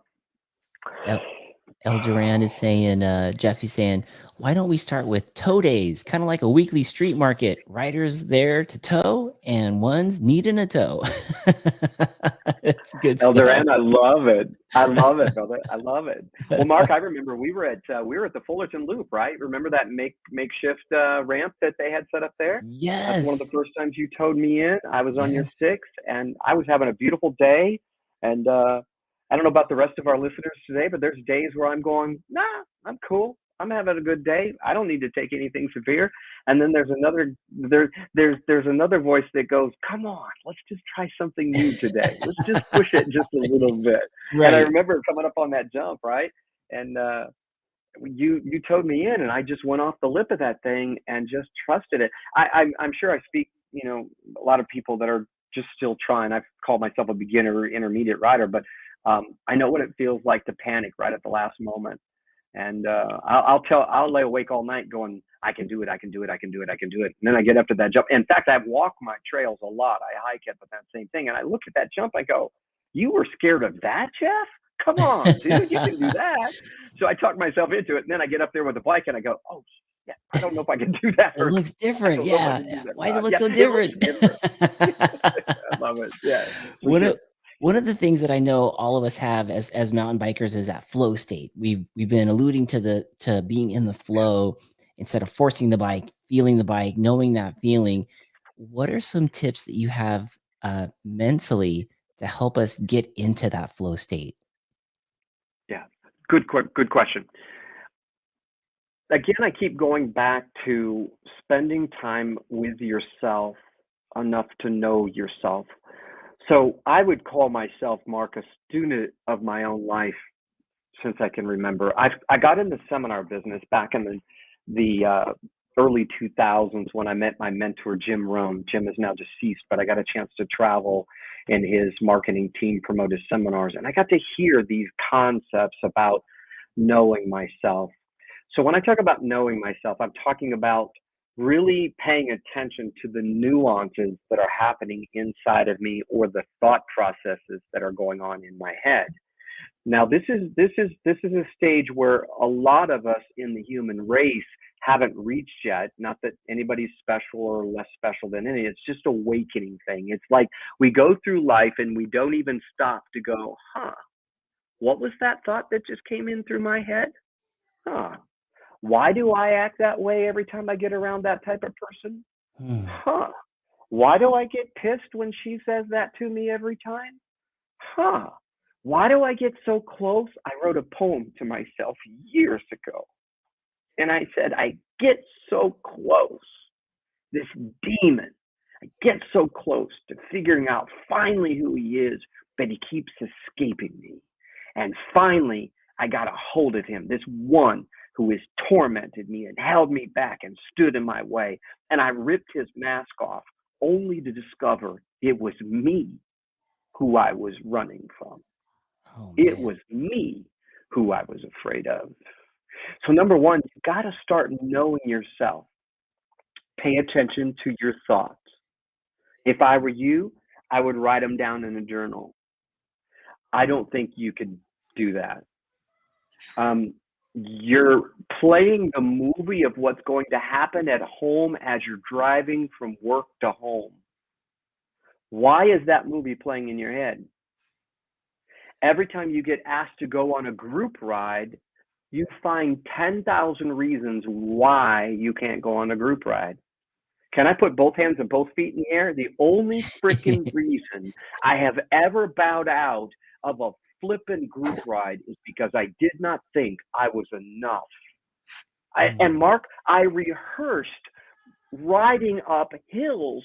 El Duran is saying, Jeffy's saying, why don't we start with tow days? Kind of like a weekly street market. Riders there to tow and one's needing a tow. It's good El stuff. Duran, I love it. I love it, brother. I love it. Well, Mark, I remember we were at the Fullerton Loop, right? Remember that makeshift ramp that they had set up there? Yes. That's one of the first times you towed me in. I was on your 6, and I was having a beautiful day. And I don't know about the rest of our listeners today, but there's days where I'm going, nah, I'm cool. I'm having a good day. I don't need to take anything severe. And then there's another voice that goes, come on, let's just try something new today. Let's just push it just a little bit. Right. And I remember coming up on that jump, right? And you towed me in, and I just went off the lip of that thing and just trusted it. I'm sure I speak, a lot of people that are just still trying. I've called myself a beginner or intermediate rider, but I know what it feels like to panic right at the last moment. And I'll lay awake all night going, I can do it. And then I get up to that jump. In fact, I've walked my trails a lot. I hike it, but that same thing. And I look at that jump, I go, you were scared of that, Jeff? Come on, dude, you can do that. So I talk myself into it. And then I get up there with the bike and I go, oh, yeah, I don't know if I can do that. It looks different. Yeah. Why does it look so different? I love it. Yeah. One of the things that I know all of us have as mountain bikers is that flow state. We've been alluding to being in the flow instead of forcing the bike, feeling the bike, knowing that feeling. What are some tips that you have mentally to help us get into that flow state? Yeah, good question. Again, I keep going back to spending time with yourself enough to know yourself. So I would call myself, Mark, a student of my own life since I can remember. I got in the seminar business back in the early 2000s when I met my mentor, Jim Rohn. Jim is now deceased, but I got a chance to travel in his marketing team, promote his seminars. And I got to hear these concepts about knowing myself. So when I talk about knowing myself, I'm talking about really paying attention to the nuances that are happening inside of me, or the thought processes that are going on in my head. Now, this is a stage where a lot of us in the human race haven't reached yet. Not that anybody's special or less special than any. It's just awakening thing. It's like we go through life and we don't even stop to go, what was that thought that just came in through my head? Why do I act that way every time I get around that type of person? Why do I get pissed when she says that to me every time? Why do I get so close? I wrote a poem to myself years ago, and I said, I get so close. This demon, I get so close to figuring out finally who he is, but he keeps escaping me. And finally, I got a hold of him, this one who has tormented me and held me back and stood in my way. And I ripped his mask off, only to discover it was me who I was running from. It was me who I was afraid of. So number one, you got to start knowing yourself. Pay attention to your thoughts. If I were you, I would write them down in a journal. I don't think you could do that. You're playing the movie of what's going to happen at home as you're driving from work to home. Why is that movie playing in your head? Every time you get asked to go on a group ride, you find 10,000 reasons why you can't go on a group ride. Can I put both hands and both feet in the air? The only freaking reason I have ever bowed out of a flippin' group ride is because I did not think I was enough. And Mark, I rehearsed riding up hills,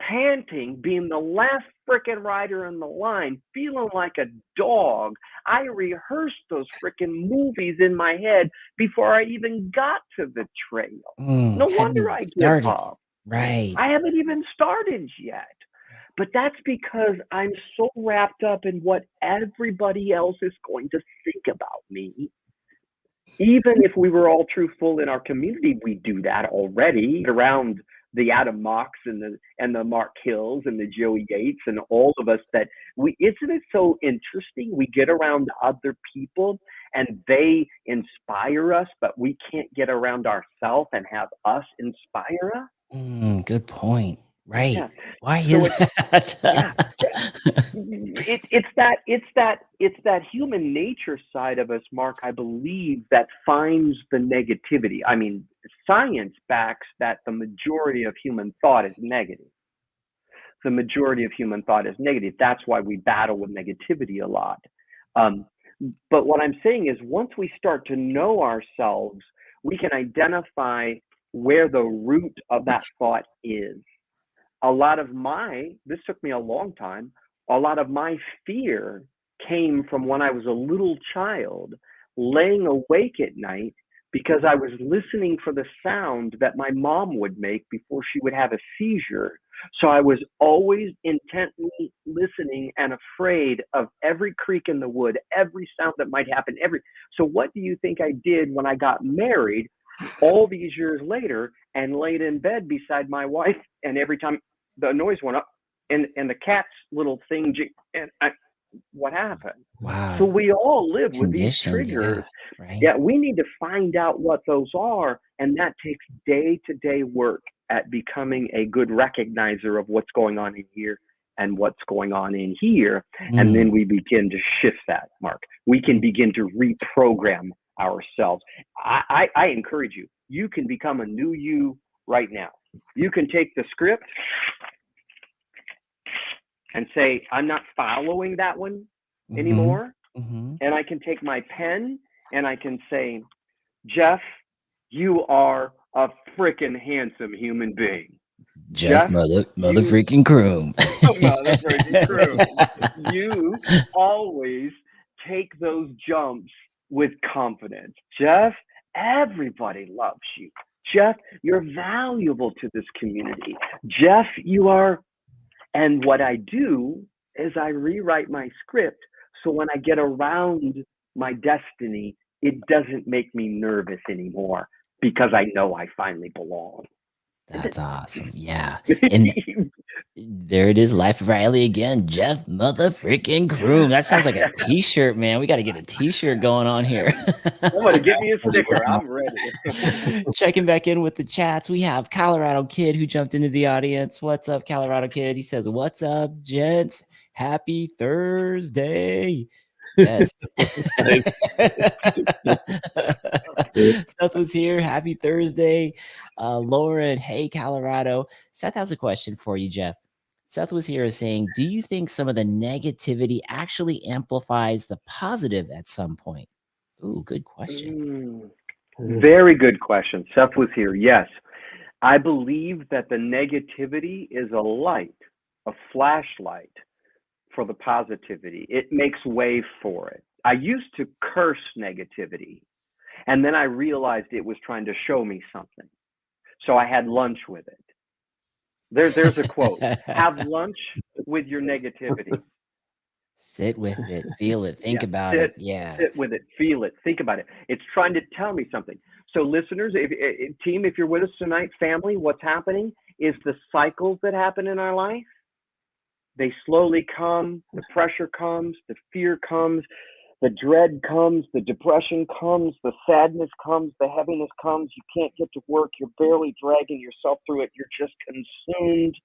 panting, being the last frickin' rider in the line, feeling like a dog. I rehearsed those frickin' movies in my head before I even got to the trail. No wonder I give up. Right. I haven't even started yet. But that's because I'm so wrapped up in what everybody else is going to think about me. Even if we were all truthful in our community, we do that already around the Adam Mocks and the Mark Hills and the Joey Yates and all of us. That isn't it so interesting? We get around other people and they inspire us, but we can't get around ourselves and have us inspire us. Good point. Right. Yeah. Why is that? It's that human nature side of us, Mark, I believe, that finds the negativity. I mean, science backs that the majority of human thought is negative. The majority of human thought is negative. That's why we battle with negativity a lot. But what I'm saying is, once we start to know ourselves, we can identify where the root of that thought is. This took me a long time, a lot of my fear came from when I was a little child, laying awake at night because I was listening for the sound that my mom would make before she would have a seizure. So I was always intently listening and afraid of every creak in the wood, every sound that might happen. So what do you think I did when I got married all these years later and laid in bed beside my wife, and every time the noise went up and the cat's little thing, what happened? Wow. So we all live with these triggers. Yeah, right. Yeah, we need to find out what those are, and that takes day-to-day work at becoming a good recognizer of what's going on in here and what's going on in here. And then we begin to shift that, Mark. We can begin to reprogram ourselves. I encourage you. You can become a new you right now. You can take the script and say, I'm not following that one anymore. And I can take my pen and I can say, Jeff, you are a freaking handsome human being. Jeff mother freaking Crume. Mother freaking Crume. You always take those jumps with confidence. Jeff, everybody loves you. Jeff, you're valuable to this community. Jeff, you are. And what I do is I rewrite my script so when I get around my destiny, it doesn't make me nervous anymore because I know I finally belong. That's awesome. Yeah. And there it is, Life of Riley again. Jeff motherfreaking Crume. That sounds like a t-shirt, man. We got to get a t-shirt going on here. Somebody give me a sticker. I'm ready. Checking back in with the chats. We have Colorado Kid who jumped into the audience. What's up, Colorado Kid? He says, "What's up, gents? Happy Thursday." Yes. Seth was here. Happy Thursday. Lauren, hey, Colorado. Seth has a question for you, Jeff. Seth was here saying, do you think some of the negativity actually amplifies the positive at some point? Ooh, good question. Very good question. Seth was here. Yes. I believe that the negativity is a light, a flashlight for the positivity. It makes way for it. I used to curse negativity, and then I realized it was trying to show me something. So I had lunch with it. There's a quote. Have lunch with your negativity. Sit with it, feel it, think about it. Yeah. Sit with it, feel it, think about it. It's trying to tell me something. So listeners, team, if you're with us tonight, family, what's happening is the cycles that happen in our life, they slowly come, the pressure comes, the fear comes, the dread comes, the depression comes, the sadness comes, the heaviness comes. You can't get to work. You're barely dragging yourself through it. You're just consumed.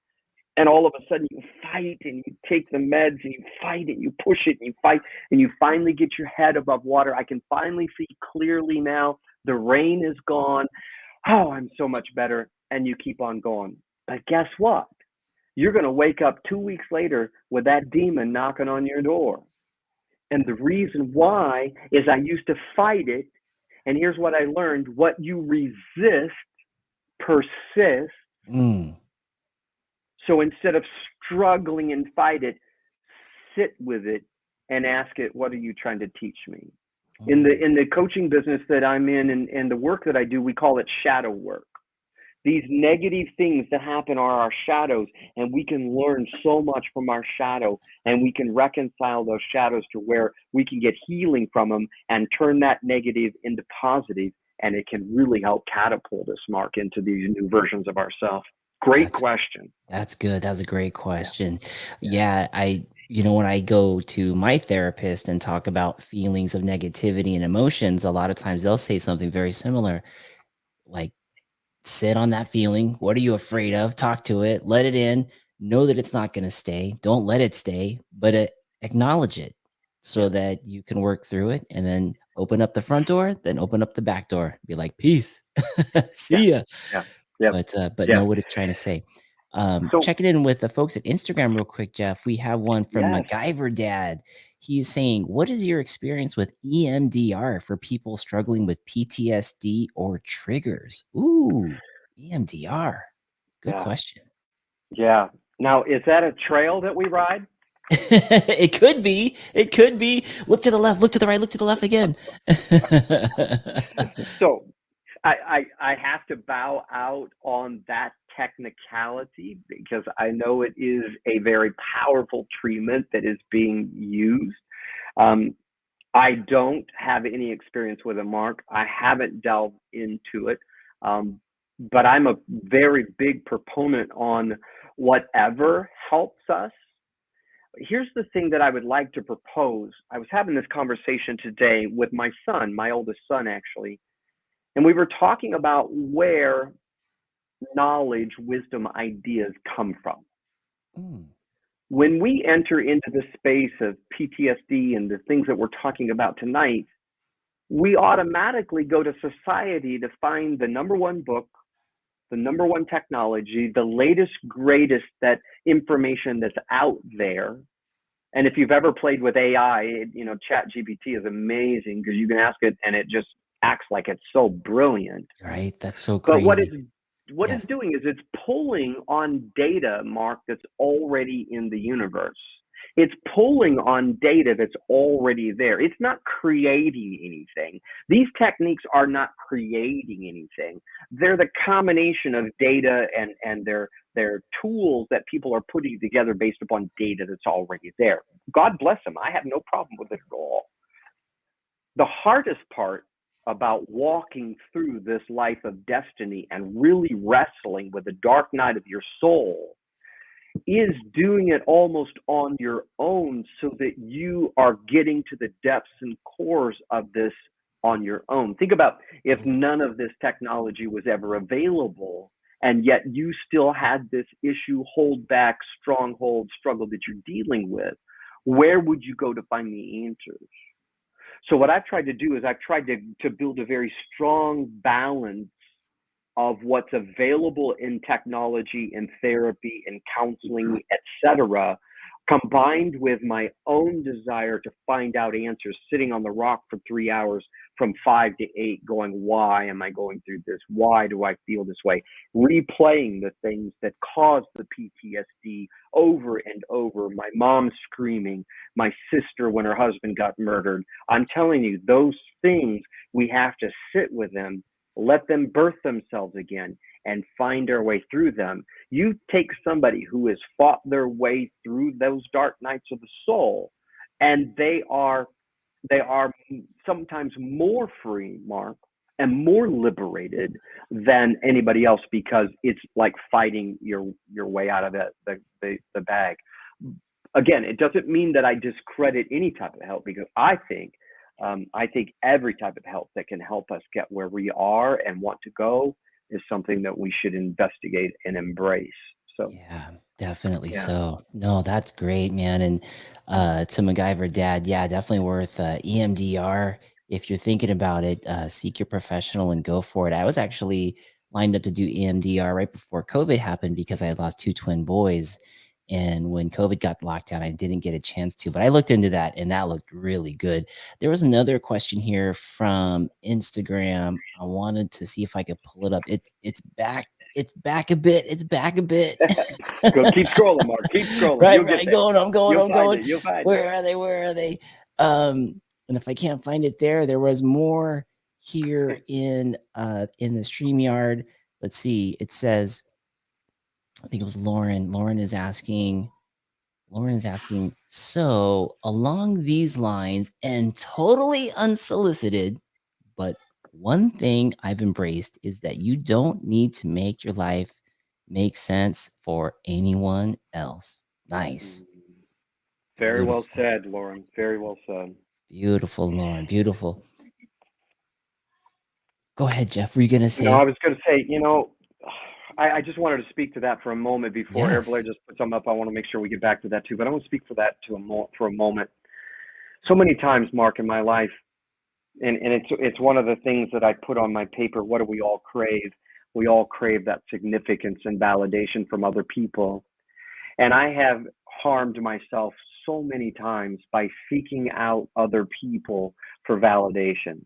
And all of a sudden you fight and you take the meds and you fight and you push it and you fight and you finally get your head above water. I can finally see clearly now. The rain is gone. Oh, I'm so much better. And you keep on going. But guess what? You're going to wake up 2 weeks later with that demon knocking on your door. And the reason why is I used to fight it. And here's what I learned. What you resist persists. So instead of struggling and fight it, sit with it and ask it, what are you trying to teach me? In the coaching business that I'm in and the work that I do, we call it shadow work. These negative things that happen are our shadows, and we can learn so much from our shadow, and we can reconcile those shadows to where we can get healing from them and turn that negative into positive, and it can really help catapult us, Mark, into these new versions of ourselves. Great question. That's good. That was a great question. Yeah, when I go to my therapist and talk about feelings of negativity and emotions, a lot of times they'll say something very similar, like, sit on that feeling. What are you afraid of? Talk to it, let it in, know that it's not going to stay. Don't let it stay, but acknowledge it so that you can work through it, and then open up the front door, then open up the back door. Be like, peace. See ya. But know what it's trying to say. Checking in with the folks at Instagram real quick, Jeff. We have one from MacGyver Dad. He's saying, what is your experience with EMDR for people struggling with PTSD or triggers? Ooh, EMDR. Good question. Yeah. Now, is that a trail that we ride? It could be. It could be. Look to the left, look to the right, look to the left again. So I have to bow out on that technicality because I know it is a very powerful treatment that is being used. I don't have any experience with it, Mark. I haven't delved into it, but I'm a very big proponent on whatever helps us. Here's the thing that I would like to propose. I was having this conversation today with my son, my oldest son, actually, and we were talking about where knowledge, wisdom, ideas come from. When we enter into the space of PTSD and the things that we're talking about tonight, we automatically go to society to find the number one book, the number one technology, the latest, greatest that information that's out there. And if you've ever played with AI, Chat GPT is amazing because you can ask it and it just acts like it's so brilliant. Right. That's so crazy. But what it's doing is it's pulling on data, Mark, that's already in the universe. It's pulling on data that's already there. It's not creating anything. These techniques are not creating anything. They're the combination of data and they're tools that people are putting together based upon data that's already there. God bless them. I have no problem with it at all. the hardest part about walking through this life of destiny and really wrestling with the dark night of your soul is doing it almost on your own, so that you are getting to the depths and cores of this on your own. Think about if none of this technology was ever available, and yet you still had this issue, hold back, stronghold, struggle that you're dealing with. Where would you go to find the answers? So what I've tried to do is I've tried to build a very strong balance of what's available in technology and therapy and counseling, etc., combined with my own desire to find out answers, sitting on the rock for 3 hours from 5 to 8, going, why am I going through this? Why do I feel this way? Replaying the things that caused the PTSD over and over. My mom screaming, my sister when her husband got murdered. I'm telling you, those things, we have to sit with them, let them birth themselves again, and find our way through them. You take somebody who has fought their way through those dark nights of the soul, and they are sometimes more free, Mark, and more liberated than anybody else, because it's like fighting your way out of the bag. Again, it doesn't mean that I discredit any type of help, because I think every type of help that can help us get where we are and want to go is something that we should investigate and embrace. So yeah, definitely. Yeah. So no, that's great, man. And to MacGyver Dad, yeah, definitely worth EMDR. If you're thinking about it, seek your professional and go for it. I was actually lined up to do EMDR right before COVID happened, because I had lost 2 twin boys. And when COVID got locked down, I didn't get a chance to, but I looked into that and that looked really good. There was another question here from Instagram. I wanted to see if I could pull it up. It's back. It's back a bit. It's back a bit. Go, keep scrolling, Mark. Keep scrolling. Right, I'm going. I'm going. You'll find Where are they? Where are they? And if I can't find it there was more here in the StreamYard. Let's see. It says, I think it was Lauren. Lauren is asking, so along these lines, and totally unsolicited, but one thing I've embraced is that you don't need to make your life make sense for anyone else. Nice. Very well said, Lauren. Very well said. Beautiful, Lauren. Beautiful. Go ahead, Jeff. Were you going to say? No, I was going to say, I just wanted to speak to that for a moment before Air Blair just put something up. I want to make sure we get back to that too, but I want to speak for that for a moment. So many times, Mark, in my life, and it's one of the things that I put on my paper. What do we all crave? We all crave that significance and validation from other people. And I have harmed myself so many times by seeking out other people for validation.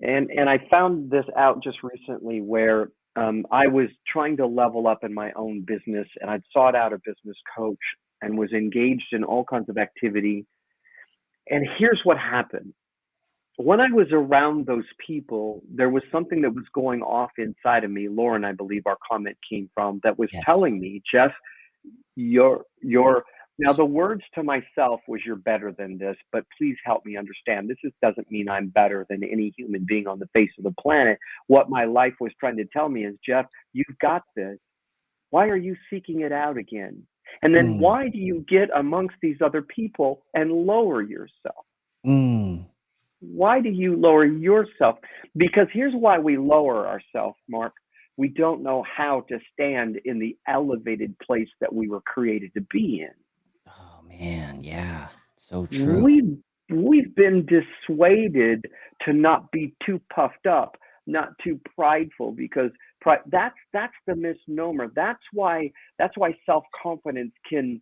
And I found this out just recently, where I was trying to level up in my own business, and I'd sought out a business coach and was engaged in all kinds of activity. And here's what happened. When I was around those people, there was something that was going off inside of me. Lauren, I believe our comment came from, that was telling me, Jeff, now the words to myself was, you're better than this, but please help me understand. This doesn't mean I'm better than any human being on the face of the planet. What my life was trying to tell me is, Jeff, you've got this. Why are you seeking it out again? And then why do you get amongst these other people and lower yourself? Why do you lower yourself? Because here's why we lower ourselves, Mark. We don't know how to stand in the elevated place that we were created to be in. Oh man, yeah, so true. We've been dissuaded to not be too puffed up, not too prideful, because that's the misnomer. That's why self-confidence can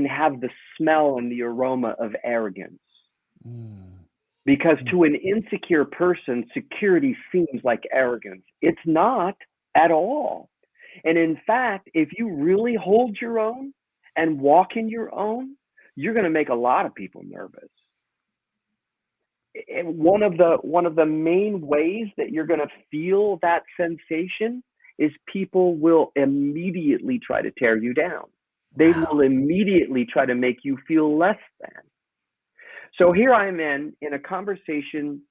have the smell and the aroma of arrogance. Because to an insecure person, security seems like arrogance. It's not at all. And in fact, if you really hold your own and walk in your own, you're going to make a lot of people nervous. And one of the main ways that you're going to feel that sensation is people will immediately try to tear you down. They will immediately try to make you feel less than. So here I am in a conversation,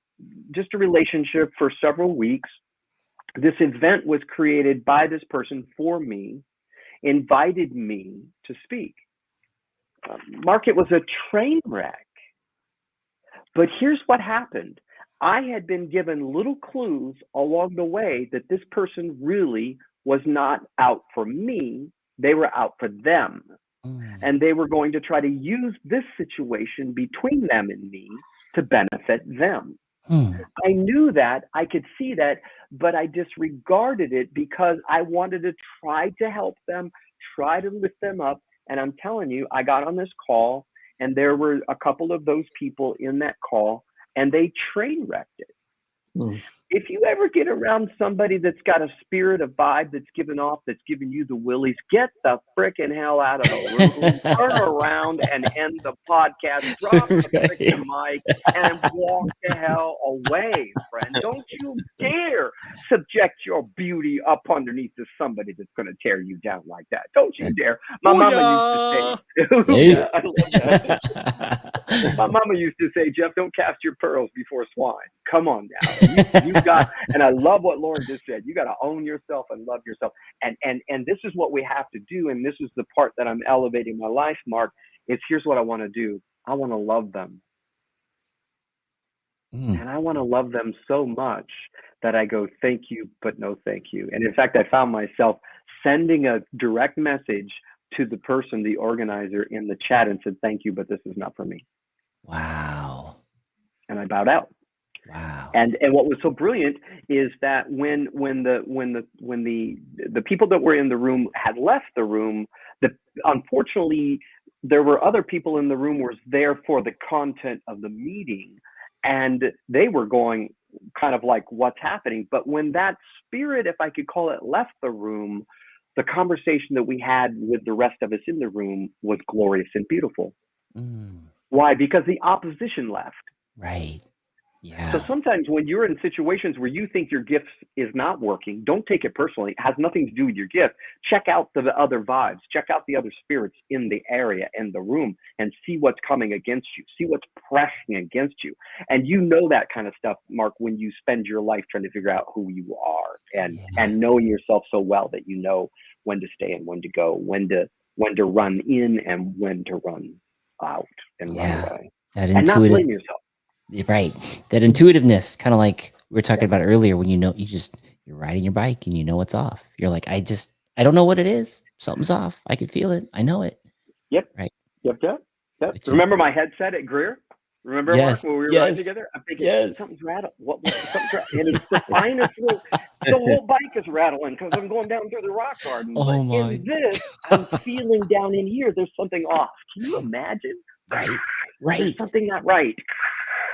just a relationship for several weeks. This event was created by this person for me, invited me to speak. Mark, it was a train wreck. But here's what happened. I had been given little clues along the way that this person really was not out for me. They were out for them. And they were going to try to use this situation between them and me to benefit them. I knew that, I could see that, but I disregarded it because I wanted to try to help them, try to lift them up. And I'm telling you, I got on this call and there were a couple of those people in that call and they train wrecked it. If you ever get around somebody that's got a spirit, a vibe that's given off, that's giving you the willies, get the frickin' hell out of the room, turn around and end the podcast, drop the frickin' mic, and walk the hell away, friend. Don't you dare subject your beauty up underneath to somebody that's going to tear you down like that. Don't you dare. My mama used to say, I love that. My mama used to say, Jeff, don't cast your pearls before swine. Come on now. You got, and I love what Lauren just said. You got to own yourself and love yourself. And this is what we have to do. And this is the part that I'm elevating my life, Mark, is here's what I want to do. I want to love them. And I want to love them so much that I go, thank you, but no thank you. And in fact, I found myself sending a direct message to the person, the organizer, in the chat and said, thank you, but this is not for me. Wow. And I bowed out. Wow. And what was so brilliant is that when the people that were in the room had left the room, unfortunately there were other people in the room who were there for the content of the meeting, and they were going kind of like, what's happening? But when that spirit, if I could call it, left the room, the conversation that we had with the rest of us in the room was glorious and beautiful. Why? Because the opposition left. Right. Yeah. So sometimes when you're in situations where you think your gift is not working, don't take it personally. It has nothing to do with your gift. Check out the other vibes. Check out the other spirits in the area and the room and see what's coming against you. See what's pressing against you. And you know that kind of stuff, Mark, when you spend your life trying to figure out who you are and knowing yourself so well that you know when to stay and when to go, when to run in and when to run out and run away. And not blame yourself. Right. That intuitiveness, kind of like we were talking about earlier, when you're riding your bike and you know what's off. You're like, I don't know what it is. Something's off. I can feel it. I know it. Yep. Right. Yep. Remember my headset at Greer? Remember, Mark, when we were riding together? I'm thinking, something's rattling. Something's rattling. And it's the finest little, the whole bike is rattling because I'm going down through the rock garden. Oh, but in this, I'm feeling down in here, there's something off. Can you imagine? Right. There's something not right.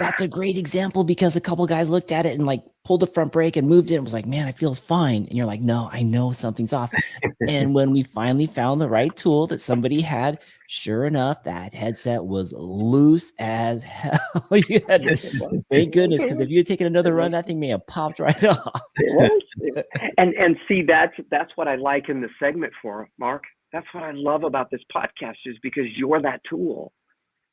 That's a great example because a couple guys looked at it and like pulled the front brake and moved it and was like, man, I feel fine. And you're like, no, I know something's off. And when we finally found the right tool that somebody had, sure enough, that headset was loose as hell. You had to, thank goodness, because if you had taken another run, that thing may have popped right off. And see, that's what I like in the segment for Mark. That's what I love about this podcast is because you're that tool.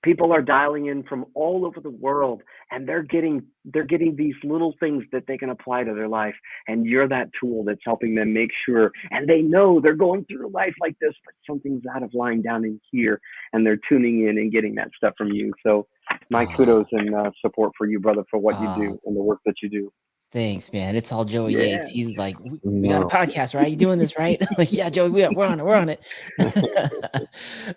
People are dialing in from all over the world and they're getting these little things that they can apply to their life. And you're that tool that's helping them make sure, and they know they're going through life like this, but something's out of line down in here and they're tuning in and getting that stuff from you. So my kudos and support for you, brother, for what you do and the work that you do. Thanks, man. It's all Joey Yates. He's like, we got a podcast, right? You doing this right? Like, yeah, Joey, we're on it.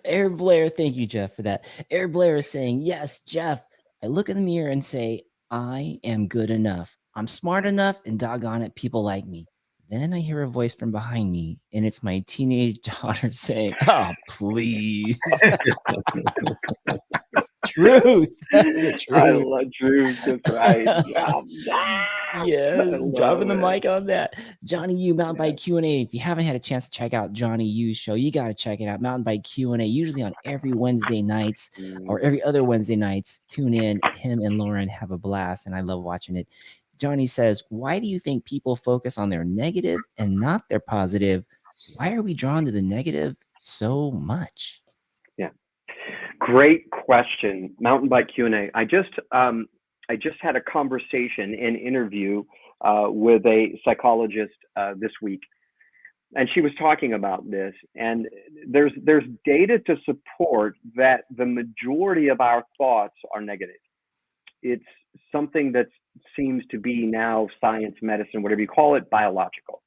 Air Blair, thank you, Jeff, for that. Air Blair is saying, yes, Jeff, I look in the mirror and say, I am good enough. I'm smart enough, and doggone it, people like me. Then I hear a voice from behind me, and it's my teenage daughter saying, oh, please. Truth. The truth. I love truth. That's right. Yes, dropping the mic on that. Johnny U, Mountain Bike Q&A. If you haven't had a chance to check out Johnny U's show, you got to check it out. Mountain Bike Q&A, usually on every Wednesday nights or every other Wednesday nights. Tune in. Him and Lauren have a blast, and I love watching it. Johnny says, why do you think people focus on their negative and not their positive? Why are we drawn to the negative so much? Yeah. Great question. Mountain bike Q&A. I just had a conversation, an interview with a psychologist this week, and she was talking about this. And there's data to support that the majority of our thoughts are negative. It's something that seems to be now science, medicine, whatever you call it, biological.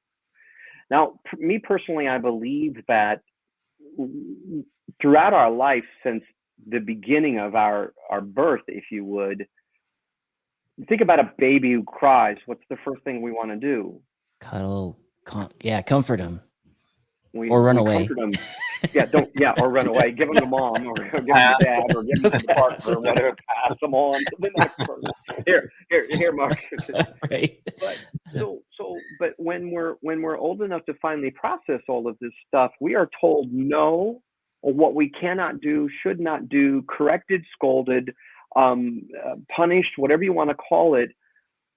Now, me personally, I believe that throughout our life, since the beginning of our birth, if you would, think about a baby who cries. What's the first thing we want to do? Cuddle, comfort them. Or run away. Them. Or run away. Give them to mom, or give them to dad, or give them to the partner, or whatever. Pass them on to the next person. Here, Mark. Right. But when we're old enough to finally process all of this stuff, we are told no, or what we cannot do, should not do, corrected, scolded, punished, whatever you want to call it,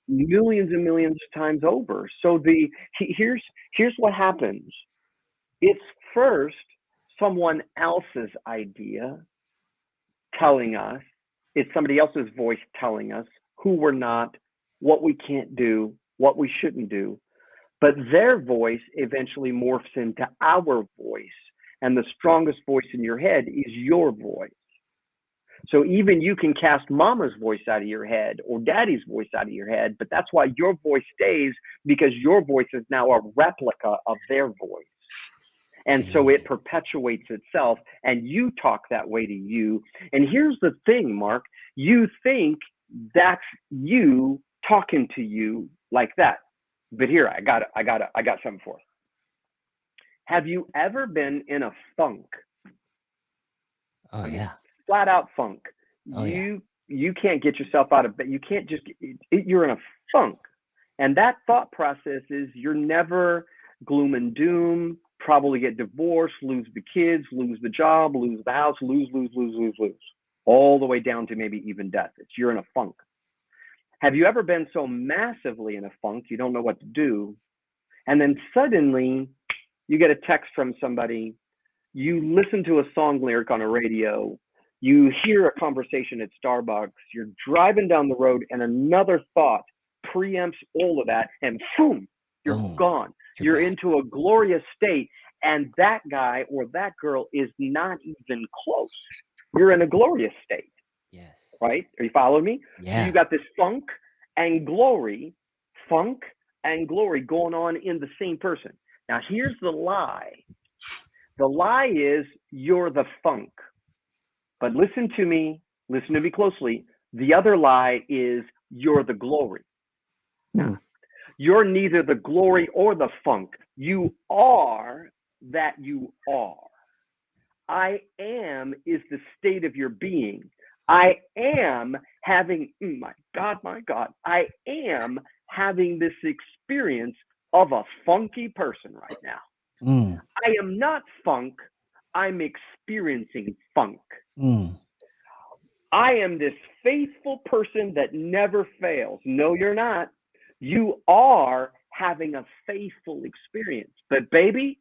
millions and millions of times over. So here's what happens. It's first someone else's idea telling us, it's somebody else's voice telling us who we're not, what we can't do, what we shouldn't do. But their voice eventually morphs into our voice. And the strongest voice in your head is your voice. So even you can cast mama's voice out of your head or daddy's voice out of your head, but that's why your voice stays, because your voice is now a replica of their voice. And so it perpetuates itself, and you talk that way to you. And here's the thing, Mark, you think that's you talking to you like that. But here, I got something for you. Have you ever been in a funk? Oh, yeah. Flat out funk. Oh, you can't get yourself out of bed. You can't just, you're in a funk. And that thought process is you're never gloom and doom, probably get divorced, lose the kids, lose the job, lose the house, lose, all the way down to maybe even death. You're in a funk. Have you ever been so massively in a funk you don't know what to do? And then suddenly you get a text from somebody, you listen to a song lyric on a radio, you hear a conversation at Starbucks, you're driving down the road and another thought preempts all of that, and boom, you're gone. You're into a glorious state, and that guy or that girl is not even close. You're in a glorious state. Yes. Right? Are you following me? Yeah. So you got this funk and glory going on in the same person. Now, here's the lie. The lie is you're the funk. But listen to me closely. The other lie is you're the glory. No. You're neither the glory or the funk. You are that you are. I am is the state of your being. I am having, my God, I am having this experience of a funky person right now. I am not funk. I'm experiencing funk. I am this faithful person that never fails. No, you're not. You are having a faithful experience. But baby,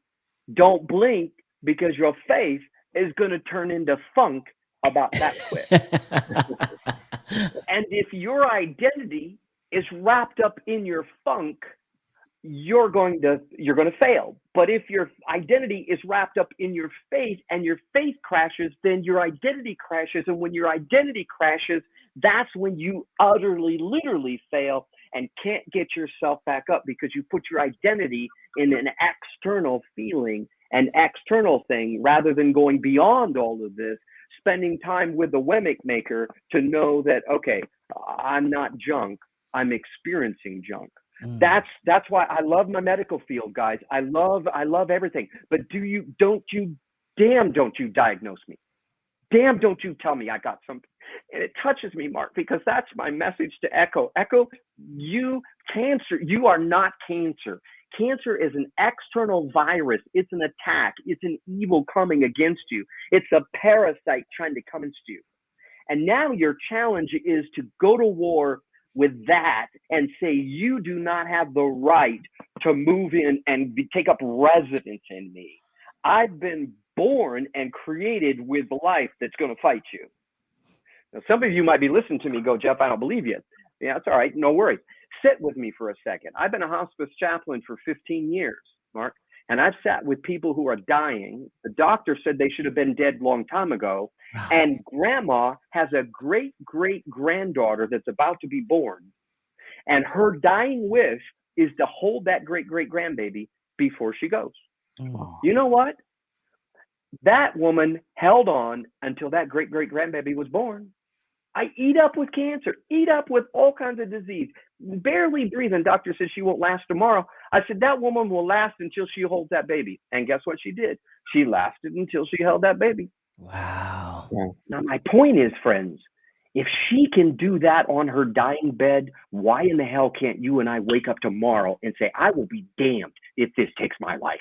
don't blink, because your faith is going to turn into funk about that quick. And if your identity is wrapped up in your funk, you're going to fail. But if your identity is wrapped up in your faith and your faith crashes, then your identity crashes. And when your identity crashes, that's when you utterly, literally fail and can't get yourself back up, because you put your identity in an external feeling, an external thing, rather than going beyond all of this, spending time with the Wemmick maker to know that, okay, I'm not junk, I'm experiencing junk. That's why I love my medical field, guys. I love everything. But don't you diagnose me. Damn, don't you tell me I got something. And it touches me, Mark, because that's my message to Echo. Echo, you are not cancer. Cancer is an external virus. It's an attack. It's an evil coming against you. It's a parasite trying to come against you. And now your challenge is to go to war with that and say, you do not have the right to move in and take up residence in me. I've been born and created with life that's going to fight you. Now, some of you might be listening to me go, Jeff, I don't believe you. Yeah, it's all right. No worries. Sit with me for a second. I've been a hospice chaplain for 15 years, Mark, and I've sat with people who are dying. The doctor said they should have been dead a long time ago. Wow. And grandma has a great-great-granddaughter that's about to be born. And her dying wish is to hold that great-great-grandbaby before she goes. You know what? That woman held on until that great-great-grandbaby was born. I eat up with cancer, eat up with all kinds of disease, barely breathing. Doctor says she won't last tomorrow. I said, that woman will last until she holds that baby. And guess what she did? She lasted until she held that baby. Wow. Now, my point is, friends, if she can do that on her dying bed, why in the hell can't you and I wake up tomorrow and say, I will be damned if this takes my life.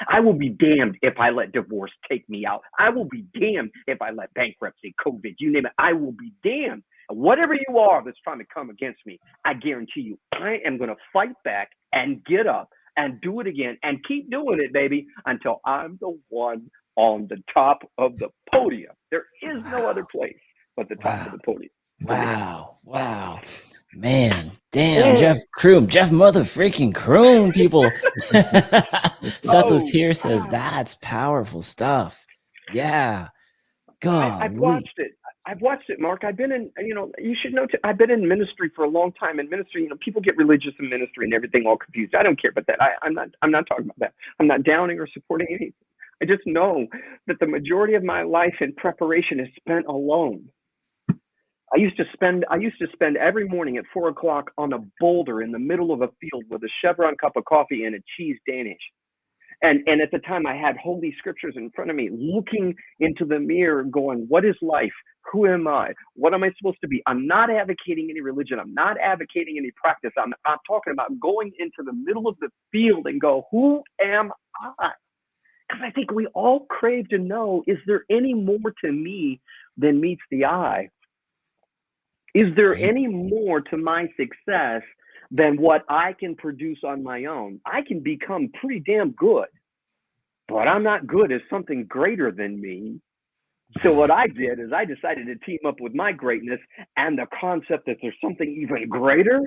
I will be damned if I let divorce take me out. I will be damned if I let bankruptcy, COVID, you name it. I will be damned. Whatever you are that's trying to come against me, I guarantee you, I am going to fight back and get up and do it again and keep doing it, baby, until I'm the one on the top of the podium. There is no other place but the top of the podium. Wow. Man, damn, Jeff Crume, Jeff mother freaking Crume, people. Seth was here, says that's powerful stuff. Yeah. God. I've watched it. I've watched it, Mark. I've been in, you should know, I've been in ministry for a long time. In ministry, people get religious in ministry and everything all confused. I don't care about that. I'm not talking about that. I'm not downing or supporting anything. I just know that the majority of my life in preparation is spent alone. I used to spend every morning at 4 o'clock on a boulder in the middle of a field with a Chevron cup of coffee and a cheese DAINESE. And at the time I had holy scriptures in front of me, looking into the mirror going, what is life? Who am I? What am I supposed to be? I'm not advocating any religion. I'm not advocating any practice. I'm talking about going into the middle of the field and go, who am I? Because I think we all crave to know, is there any more to me than meets the eye? Is there any more to my success than what I can produce on my own? I can become pretty damn good, but I'm not good as something greater than me. So what I did is I decided to team up with my greatness and the concept that there's something even greater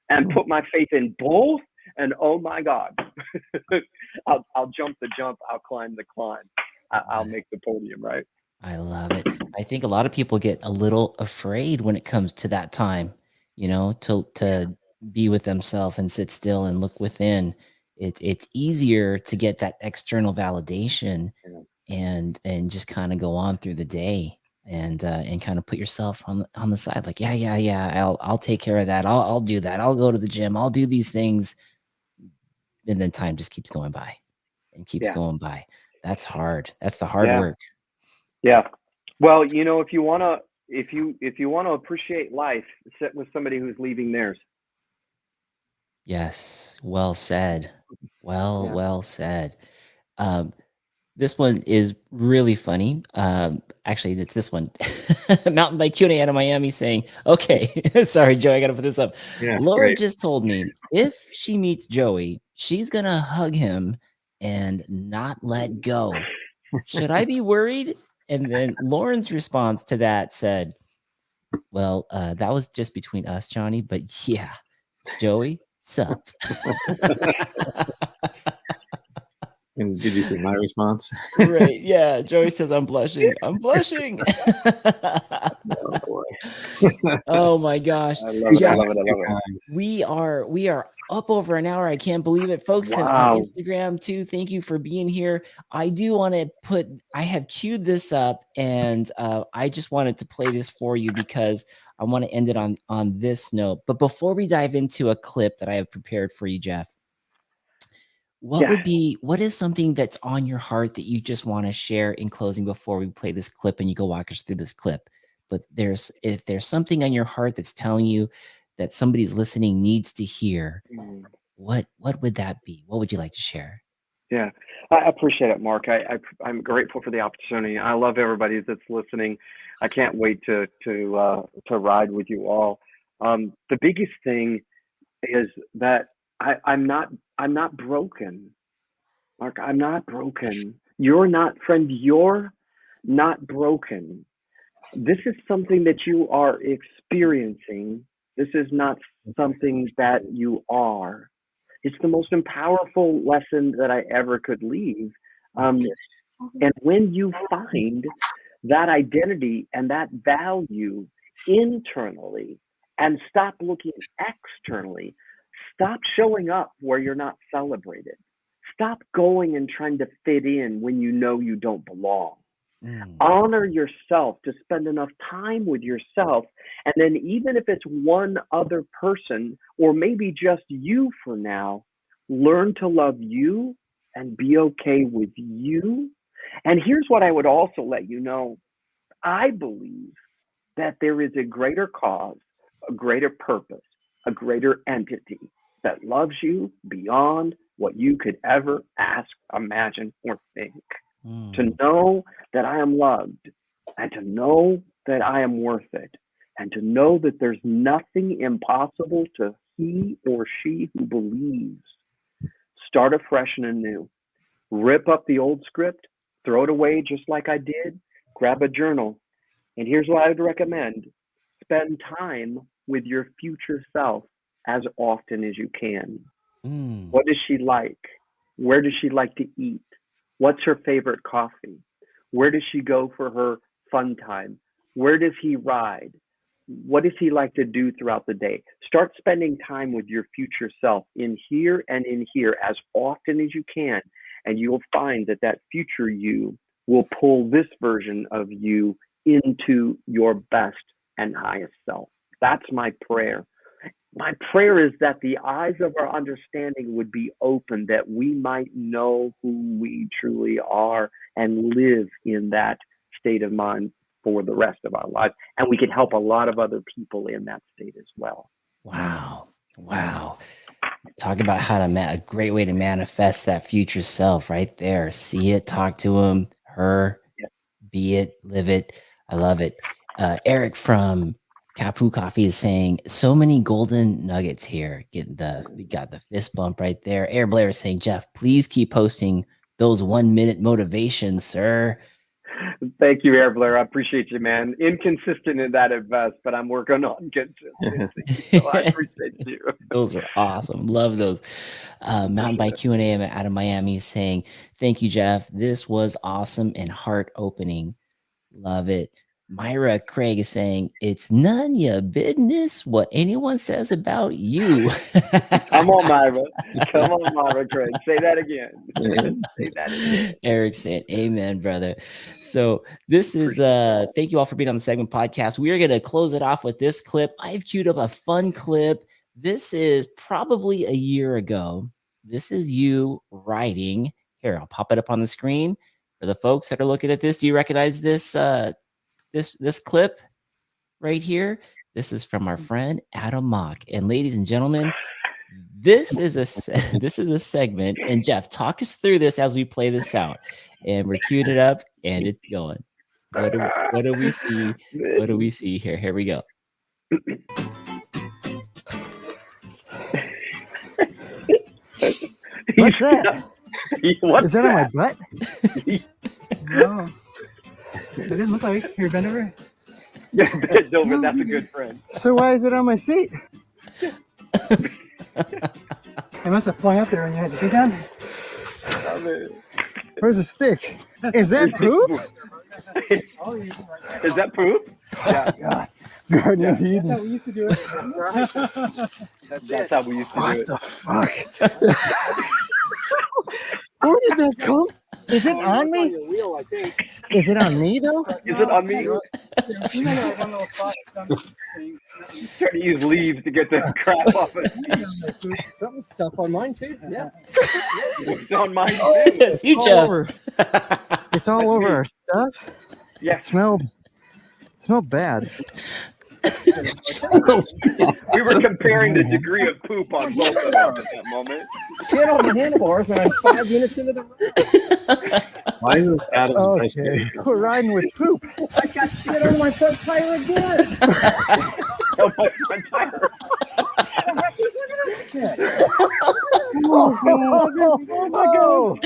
and put my faith in both. And oh my God, I'll jump the jump, I'll climb the climb, I'll make the podium, right? I love it. I think a lot of people get a little afraid when it comes to that time, to be with themselves and sit still and look within. It's easier to get that external validation and just kind of go on through the day and kind of put yourself on the side, like, yeah, I'll take care of that. I'll do that. I'll go to the gym. I'll do these things. And then time just keeps going by and keeps going by. That's hard. That's the hard work. Yeah. Well, if you want to appreciate life, sit with somebody who's leaving theirs. Yes. Well said. Well said. This one is really funny. Actually, it's this one. Mountain Bike Q&A out of Miami saying, okay, sorry, Joey, I got to put this up. Yeah, Laura great. just told me if she meets Joey, she's going to hug him and not let go. Should I be worried? And then Lauren's response to that said, well, that was just between us, Johnny, but yeah, Joey, sup? And did you see my response? Right. Yeah. Joey says, I'm blushing. I'm blushing. Oh, boy. Oh my gosh. I love it. Jeff, I love it. I love it. We are up over an hour. I can't believe it. Folks on Instagram too, thank you for being here. I do want to I have queued this up and I just wanted to play this for you because I want to end it on this note. But before we dive into a clip that I have prepared for you, Jeff, what is something that's on your heart that you just want to share in closing before we play this clip and you go walk us through this clip? But if there's something on your heart that's telling you that somebody's listening needs to hear, what would that be? What would you like to share? Yeah, I appreciate it, Mark. I'm grateful for the opportunity. I love everybody that's listening. I can't wait to ride with you all. The biggest thing is that I'm not broken, Mark. I'm not broken. You're not, friend, you're not broken. This is something that you are experiencing. This is not something that you are. It's the most powerful lesson that I ever could leave. And when you find that identity and that value internally and stop looking externally, stop showing up where you're not celebrated. Stop going and trying to fit in when you know you don't belong. Honor yourself, to spend enough time with yourself. And then even if it's one other person, or maybe just you for now, learn to love you and be okay with you. And here's what I would also let you know. I believe that there is a greater cause, a greater purpose, a greater entity that loves you beyond what you could ever ask, imagine, or think. To know that I am loved, and to know that I am worth it, and to know that there's nothing impossible to he or she who believes. Start afresh and anew. Rip up the old script, throw it away just like I did, grab a journal. And here's what I would recommend. Spend time with your future self as often as you can. What does she like? Where does she like to eat? What's her favorite coffee? Where does she go for her fun time? Where does he ride? What does he like to do throughout the day? Start spending time with your future self in here and in here as often as you can. And you'll find that that future you will pull this version of you into your best and highest self. That's my prayer. My prayer is that the eyes of our understanding would be open, that we might know who we truly are and live in that state of mind for the rest of our lives. And we can help a lot of other people in that state as well. Wow. Talk about how to a great way to manifest that future self right there. See it, talk to him, her, be it, live it. I love it. Eric from Kapu Coffee is saying, so many golden nuggets here. We got the fist bump right there. Air Blair is saying, Jeff, please keep posting those 1 minute motivations, sir. Thank you, Air Blair. I appreciate you, man. Inconsistent in that at best, but I'm working on consistency. So I appreciate you. Those are awesome. Love those. Mountain Bike Q&A out of Miami is saying, thank you, Jeff. This was awesome and heart opening. Love it. Myra Craig is saying, it's none your business what anyone says about you. Come on, Myra. Come on, Myra Craig. Say that again. Say that again. Eric said, amen, brother. So this is, thank you all for being on the Segment Podcast. We are going to close it off with this clip. I've queued up a fun clip. This is probably a year ago. This is you riding. Here, I'll pop it up on the screen. For the folks that are looking at this, do you recognize this this clip right here? This is from our friend Adam Mock. And ladies and gentlemen, this is a segment. And Jeff, talk us through this as we play this out. And we're queued it up, and it's going. What do we see? What do we see here? Here we go. What's that? Is that on my butt? No. It doesn't look like. Here, bend over. Yeah, bend over. That's a good friend. So why is it on my seat? It must have flung up there when you had to get down. Where's the stick? Is that poop? Is that poop? Yeah. God. Garden of Eden. That's how we used to do it. That's how we used to do it. What the fuck? Where did that come? Is it on me? Is it on me though? Is it on me? Trying to use leaves to get the crap off it. Something stuff on mine too. Yeah. It's on mine too. It's you, Jeff. It's all over our stuff. Yeah. It smelled bad. We were comparing the degree of poop on both of them at that moment. Get on the handlebars and I'm 5 minutes into the ride. Why is this Adam's best Okay. We're riding with poop. I got shit on my front tire again. On my front tire. Oh my God.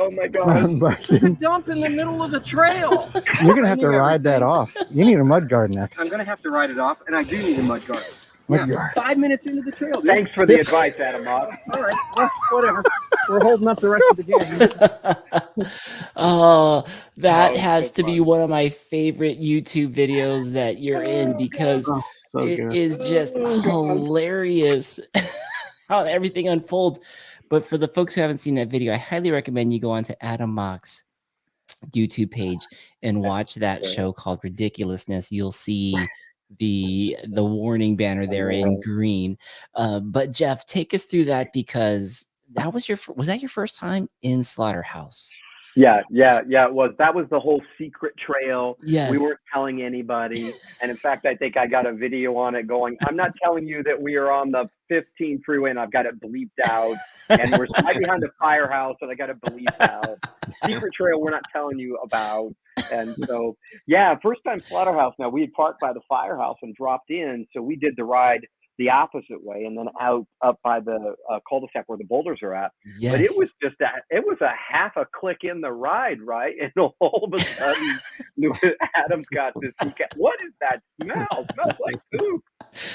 Oh my God! There's a dump in the middle of the trail. You're gonna have to ride that off. You need a mud guard next. I'm gonna have to ride it off, and I do need a mud guard. Mud guard. 5 minutes into the trail. Dude. Thanks for the advice, Adam. All right, well, whatever. We're holding up the rest of the game. Oh, that has to be one of my favorite YouTube videos that you're in, because it is just hilarious how everything unfolds. But for the folks who haven't seen that video, I highly recommend you go onto Adam Mock's YouTube page and watch that show called Ridiculousness. You'll see the warning banner there in green. But Jeff, take us through that, because that was that your first time in Slaughterhouse? Yeah, it was. That was the whole secret trail. Yes. We weren't telling anybody. And in fact, I think I got a video on it going, I'm not telling you that we are on the 15 freeway and I've got it bleeped out. And we're right behind the firehouse and I got it bleeped out. Secret trail we're not telling you about. And so, yeah, first time Slaughterhouse. Now, we had parked by the firehouse and dropped in. So we did the ride the opposite way, and then up by the cul-de-sac where the boulders are at. Yes. But it was a half a click in the ride, right? And all of a sudden, Adam's got this. What is that smell? It smells like poop.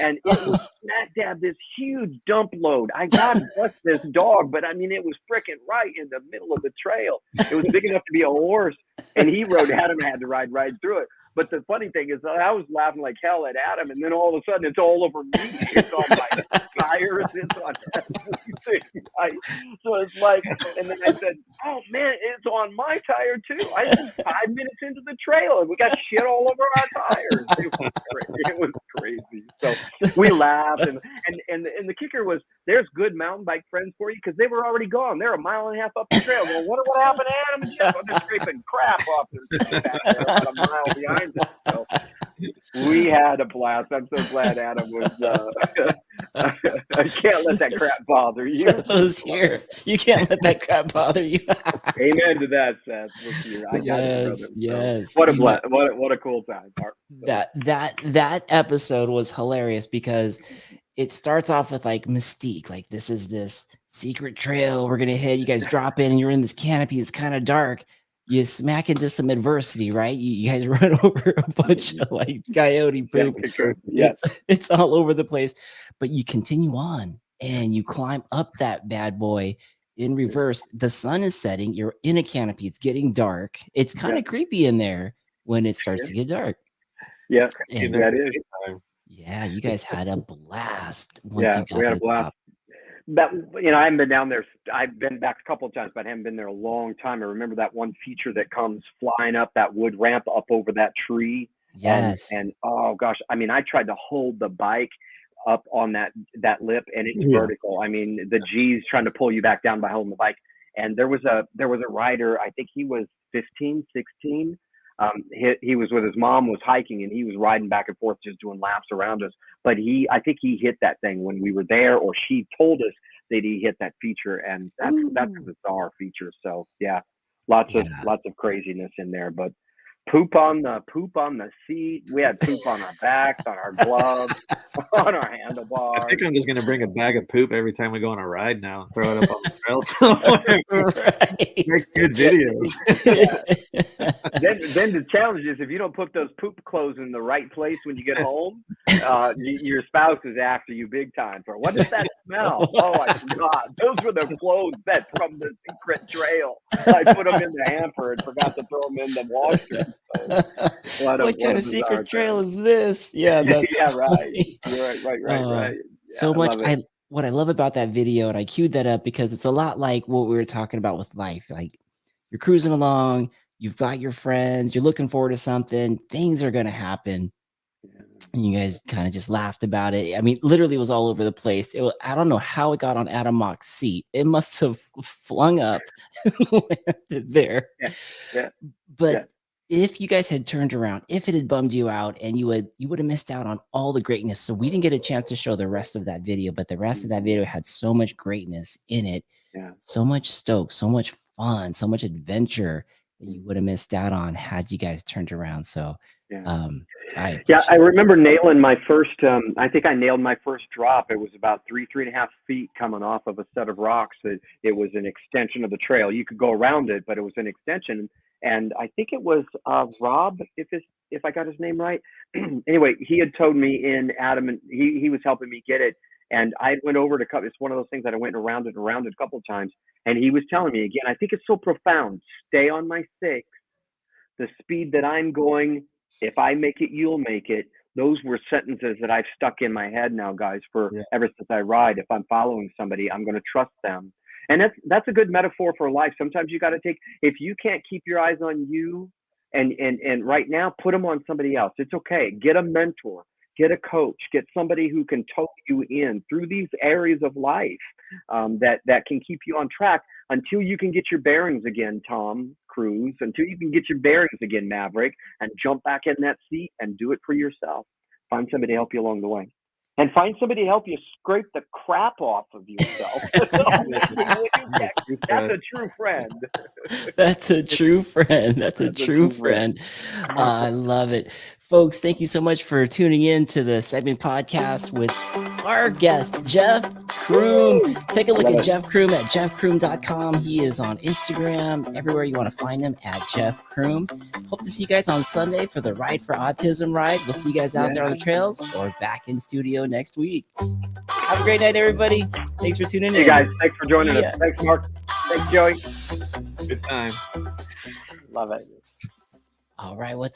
And it was smack dab this huge dump load. I God bless this dog, but I mean, it was freaking right in the middle of the trail. It was big enough to be a horse, and he rode. Adam had to ride right through it. But the funny thing is, I was laughing like hell at Adam, and then all of a sudden, it's all over me. It's on my tires. It's on everything. So it's like, and then I said, "Oh man, it's on my tire too." I was 5 minutes into the trail, and we got shit all over our tires. It was crazy. So we laughed, and the kicker was, there's good mountain bike friends for you, because they were already gone. They're a mile and a half up the trail. Well, what happened to Adam and Jeff? They're scraping crap off about a mile behind. So we had a blast. I'm so glad Adam was. I can't let that crap bother you. Seth was here. You can't let that crap bother you. Amen to that, Seth. Yes. What a blast! What a cool time. That episode was hilarious, because it starts off with like mystique, like this is this secret trail we're gonna hit. You guys drop in and you're in this canopy. It's kind of dark. You smack into some adversity, right? You guys run over a bunch of like coyote poop. Yes. It's all over the place, but you continue on and you climb up that bad boy in reverse. The sun is setting. You're in a canopy. It's getting dark. It's kind of creepy in there when it starts to get dark. Yeah, and that is. Yeah, you guys had a blast. We had a blast. That, I haven't been down there. I've been back a couple of times, but I haven't been there a long time. I remember that one feature that comes flying up that wood ramp up over that tree. Yes. And oh gosh, I mean, I tried to hold the bike up on that lip, and it's vertical. I mean, the G's trying to pull you back down by holding the bike. And there was a rider, I think he was 15, 16. He was with his mom, was hiking, and he was riding back and forth, just doing laps around us. But I think he hit that thing when we were there, or she told us that he hit that feature, and that's a bizarre feature. So yeah, lots of craziness in there. But poop on the seat. We had poop on our backs, on our gloves, on our handlebars. I think I'm just going to bring a bag of poop every time we go on a ride now and throw it up on the trail somewhere. Right. Makes good videos. Then the challenge is, if you don't put those poop clothes in the right place when you get home, your spouse is after you big time for, what does that smell? Oh, I forgot. Those were the clothes that from the secret trail. I put them in the hamper and forgot to throw them in the washer. So, what kind of secret trail is this? Yeah, that's right. You're right. Yeah, so much. What I love about that video, and I queued that up because it's a lot like what we were talking about with life. Like, you're cruising along, you've got your friends, you're looking forward to something, things are going to happen. And you guys kind of just laughed about it. I mean, literally, it was all over the place. I don't know how it got on Adam Mock's seat. It must have flung up and landed there. Yeah. But if you guys had turned around, if it had bummed you out, and you would have missed out on all the greatness. So we didn't get a chance to show the rest of that video, but the rest of that video had so much greatness in it. Yeah. So much stoke, so much fun, so much adventure that you would have missed out on had you guys turned around. So I remember nailing my first, I think I nailed my first drop. It was about 3.5 feet coming off of a set of rocks. It was an extension of the trail. You could go around it, but it was an extension. And I think it was Rob, if I got his name right. Anyway, he had towed me in, Adam, and he was helping me get it. And I went over to it's one of those things that I went around it a couple of times. And he was telling me again, I think it's so profound. Stay on my 6. The speed that I'm going, if I make it, you'll make it. Those were sentences that I've stuck in my head now, guys, for ever since I ride. If I'm following somebody, I'm going to trust them. And that's a good metaphor for life. Sometimes you got to if you can't keep your eyes on you and right now, put them on somebody else. It's okay. Get a mentor, get a coach, get somebody who can tow you in through these areas of life that can keep you on track until you can get your bearings again, Tom Cruise, until you can get your bearings again, Maverick, and jump back in that seat and do it for yourself. Find somebody to help you along the way. And find somebody to help you scrape the crap off of yourself. That's a true friend. That's a true friend. That's a true friend. I love it. Folks, thank you so much for tuning in to the segment podcast with our guest, Jeff Crume. Take a look at Jeff Crume at jeffcrume.com. He is on Instagram, everywhere you want to find him at Jeff Crume. Hope to see you guys on Sunday for the Ride for Autism ride. We'll see you guys out there on the trails or back in studio next week. Have a great night, everybody. Thanks for tuning in. Hey, guys. Thanks for joining us. Thanks, Mark. Thanks, Joey. Good times. Love it. All right. What's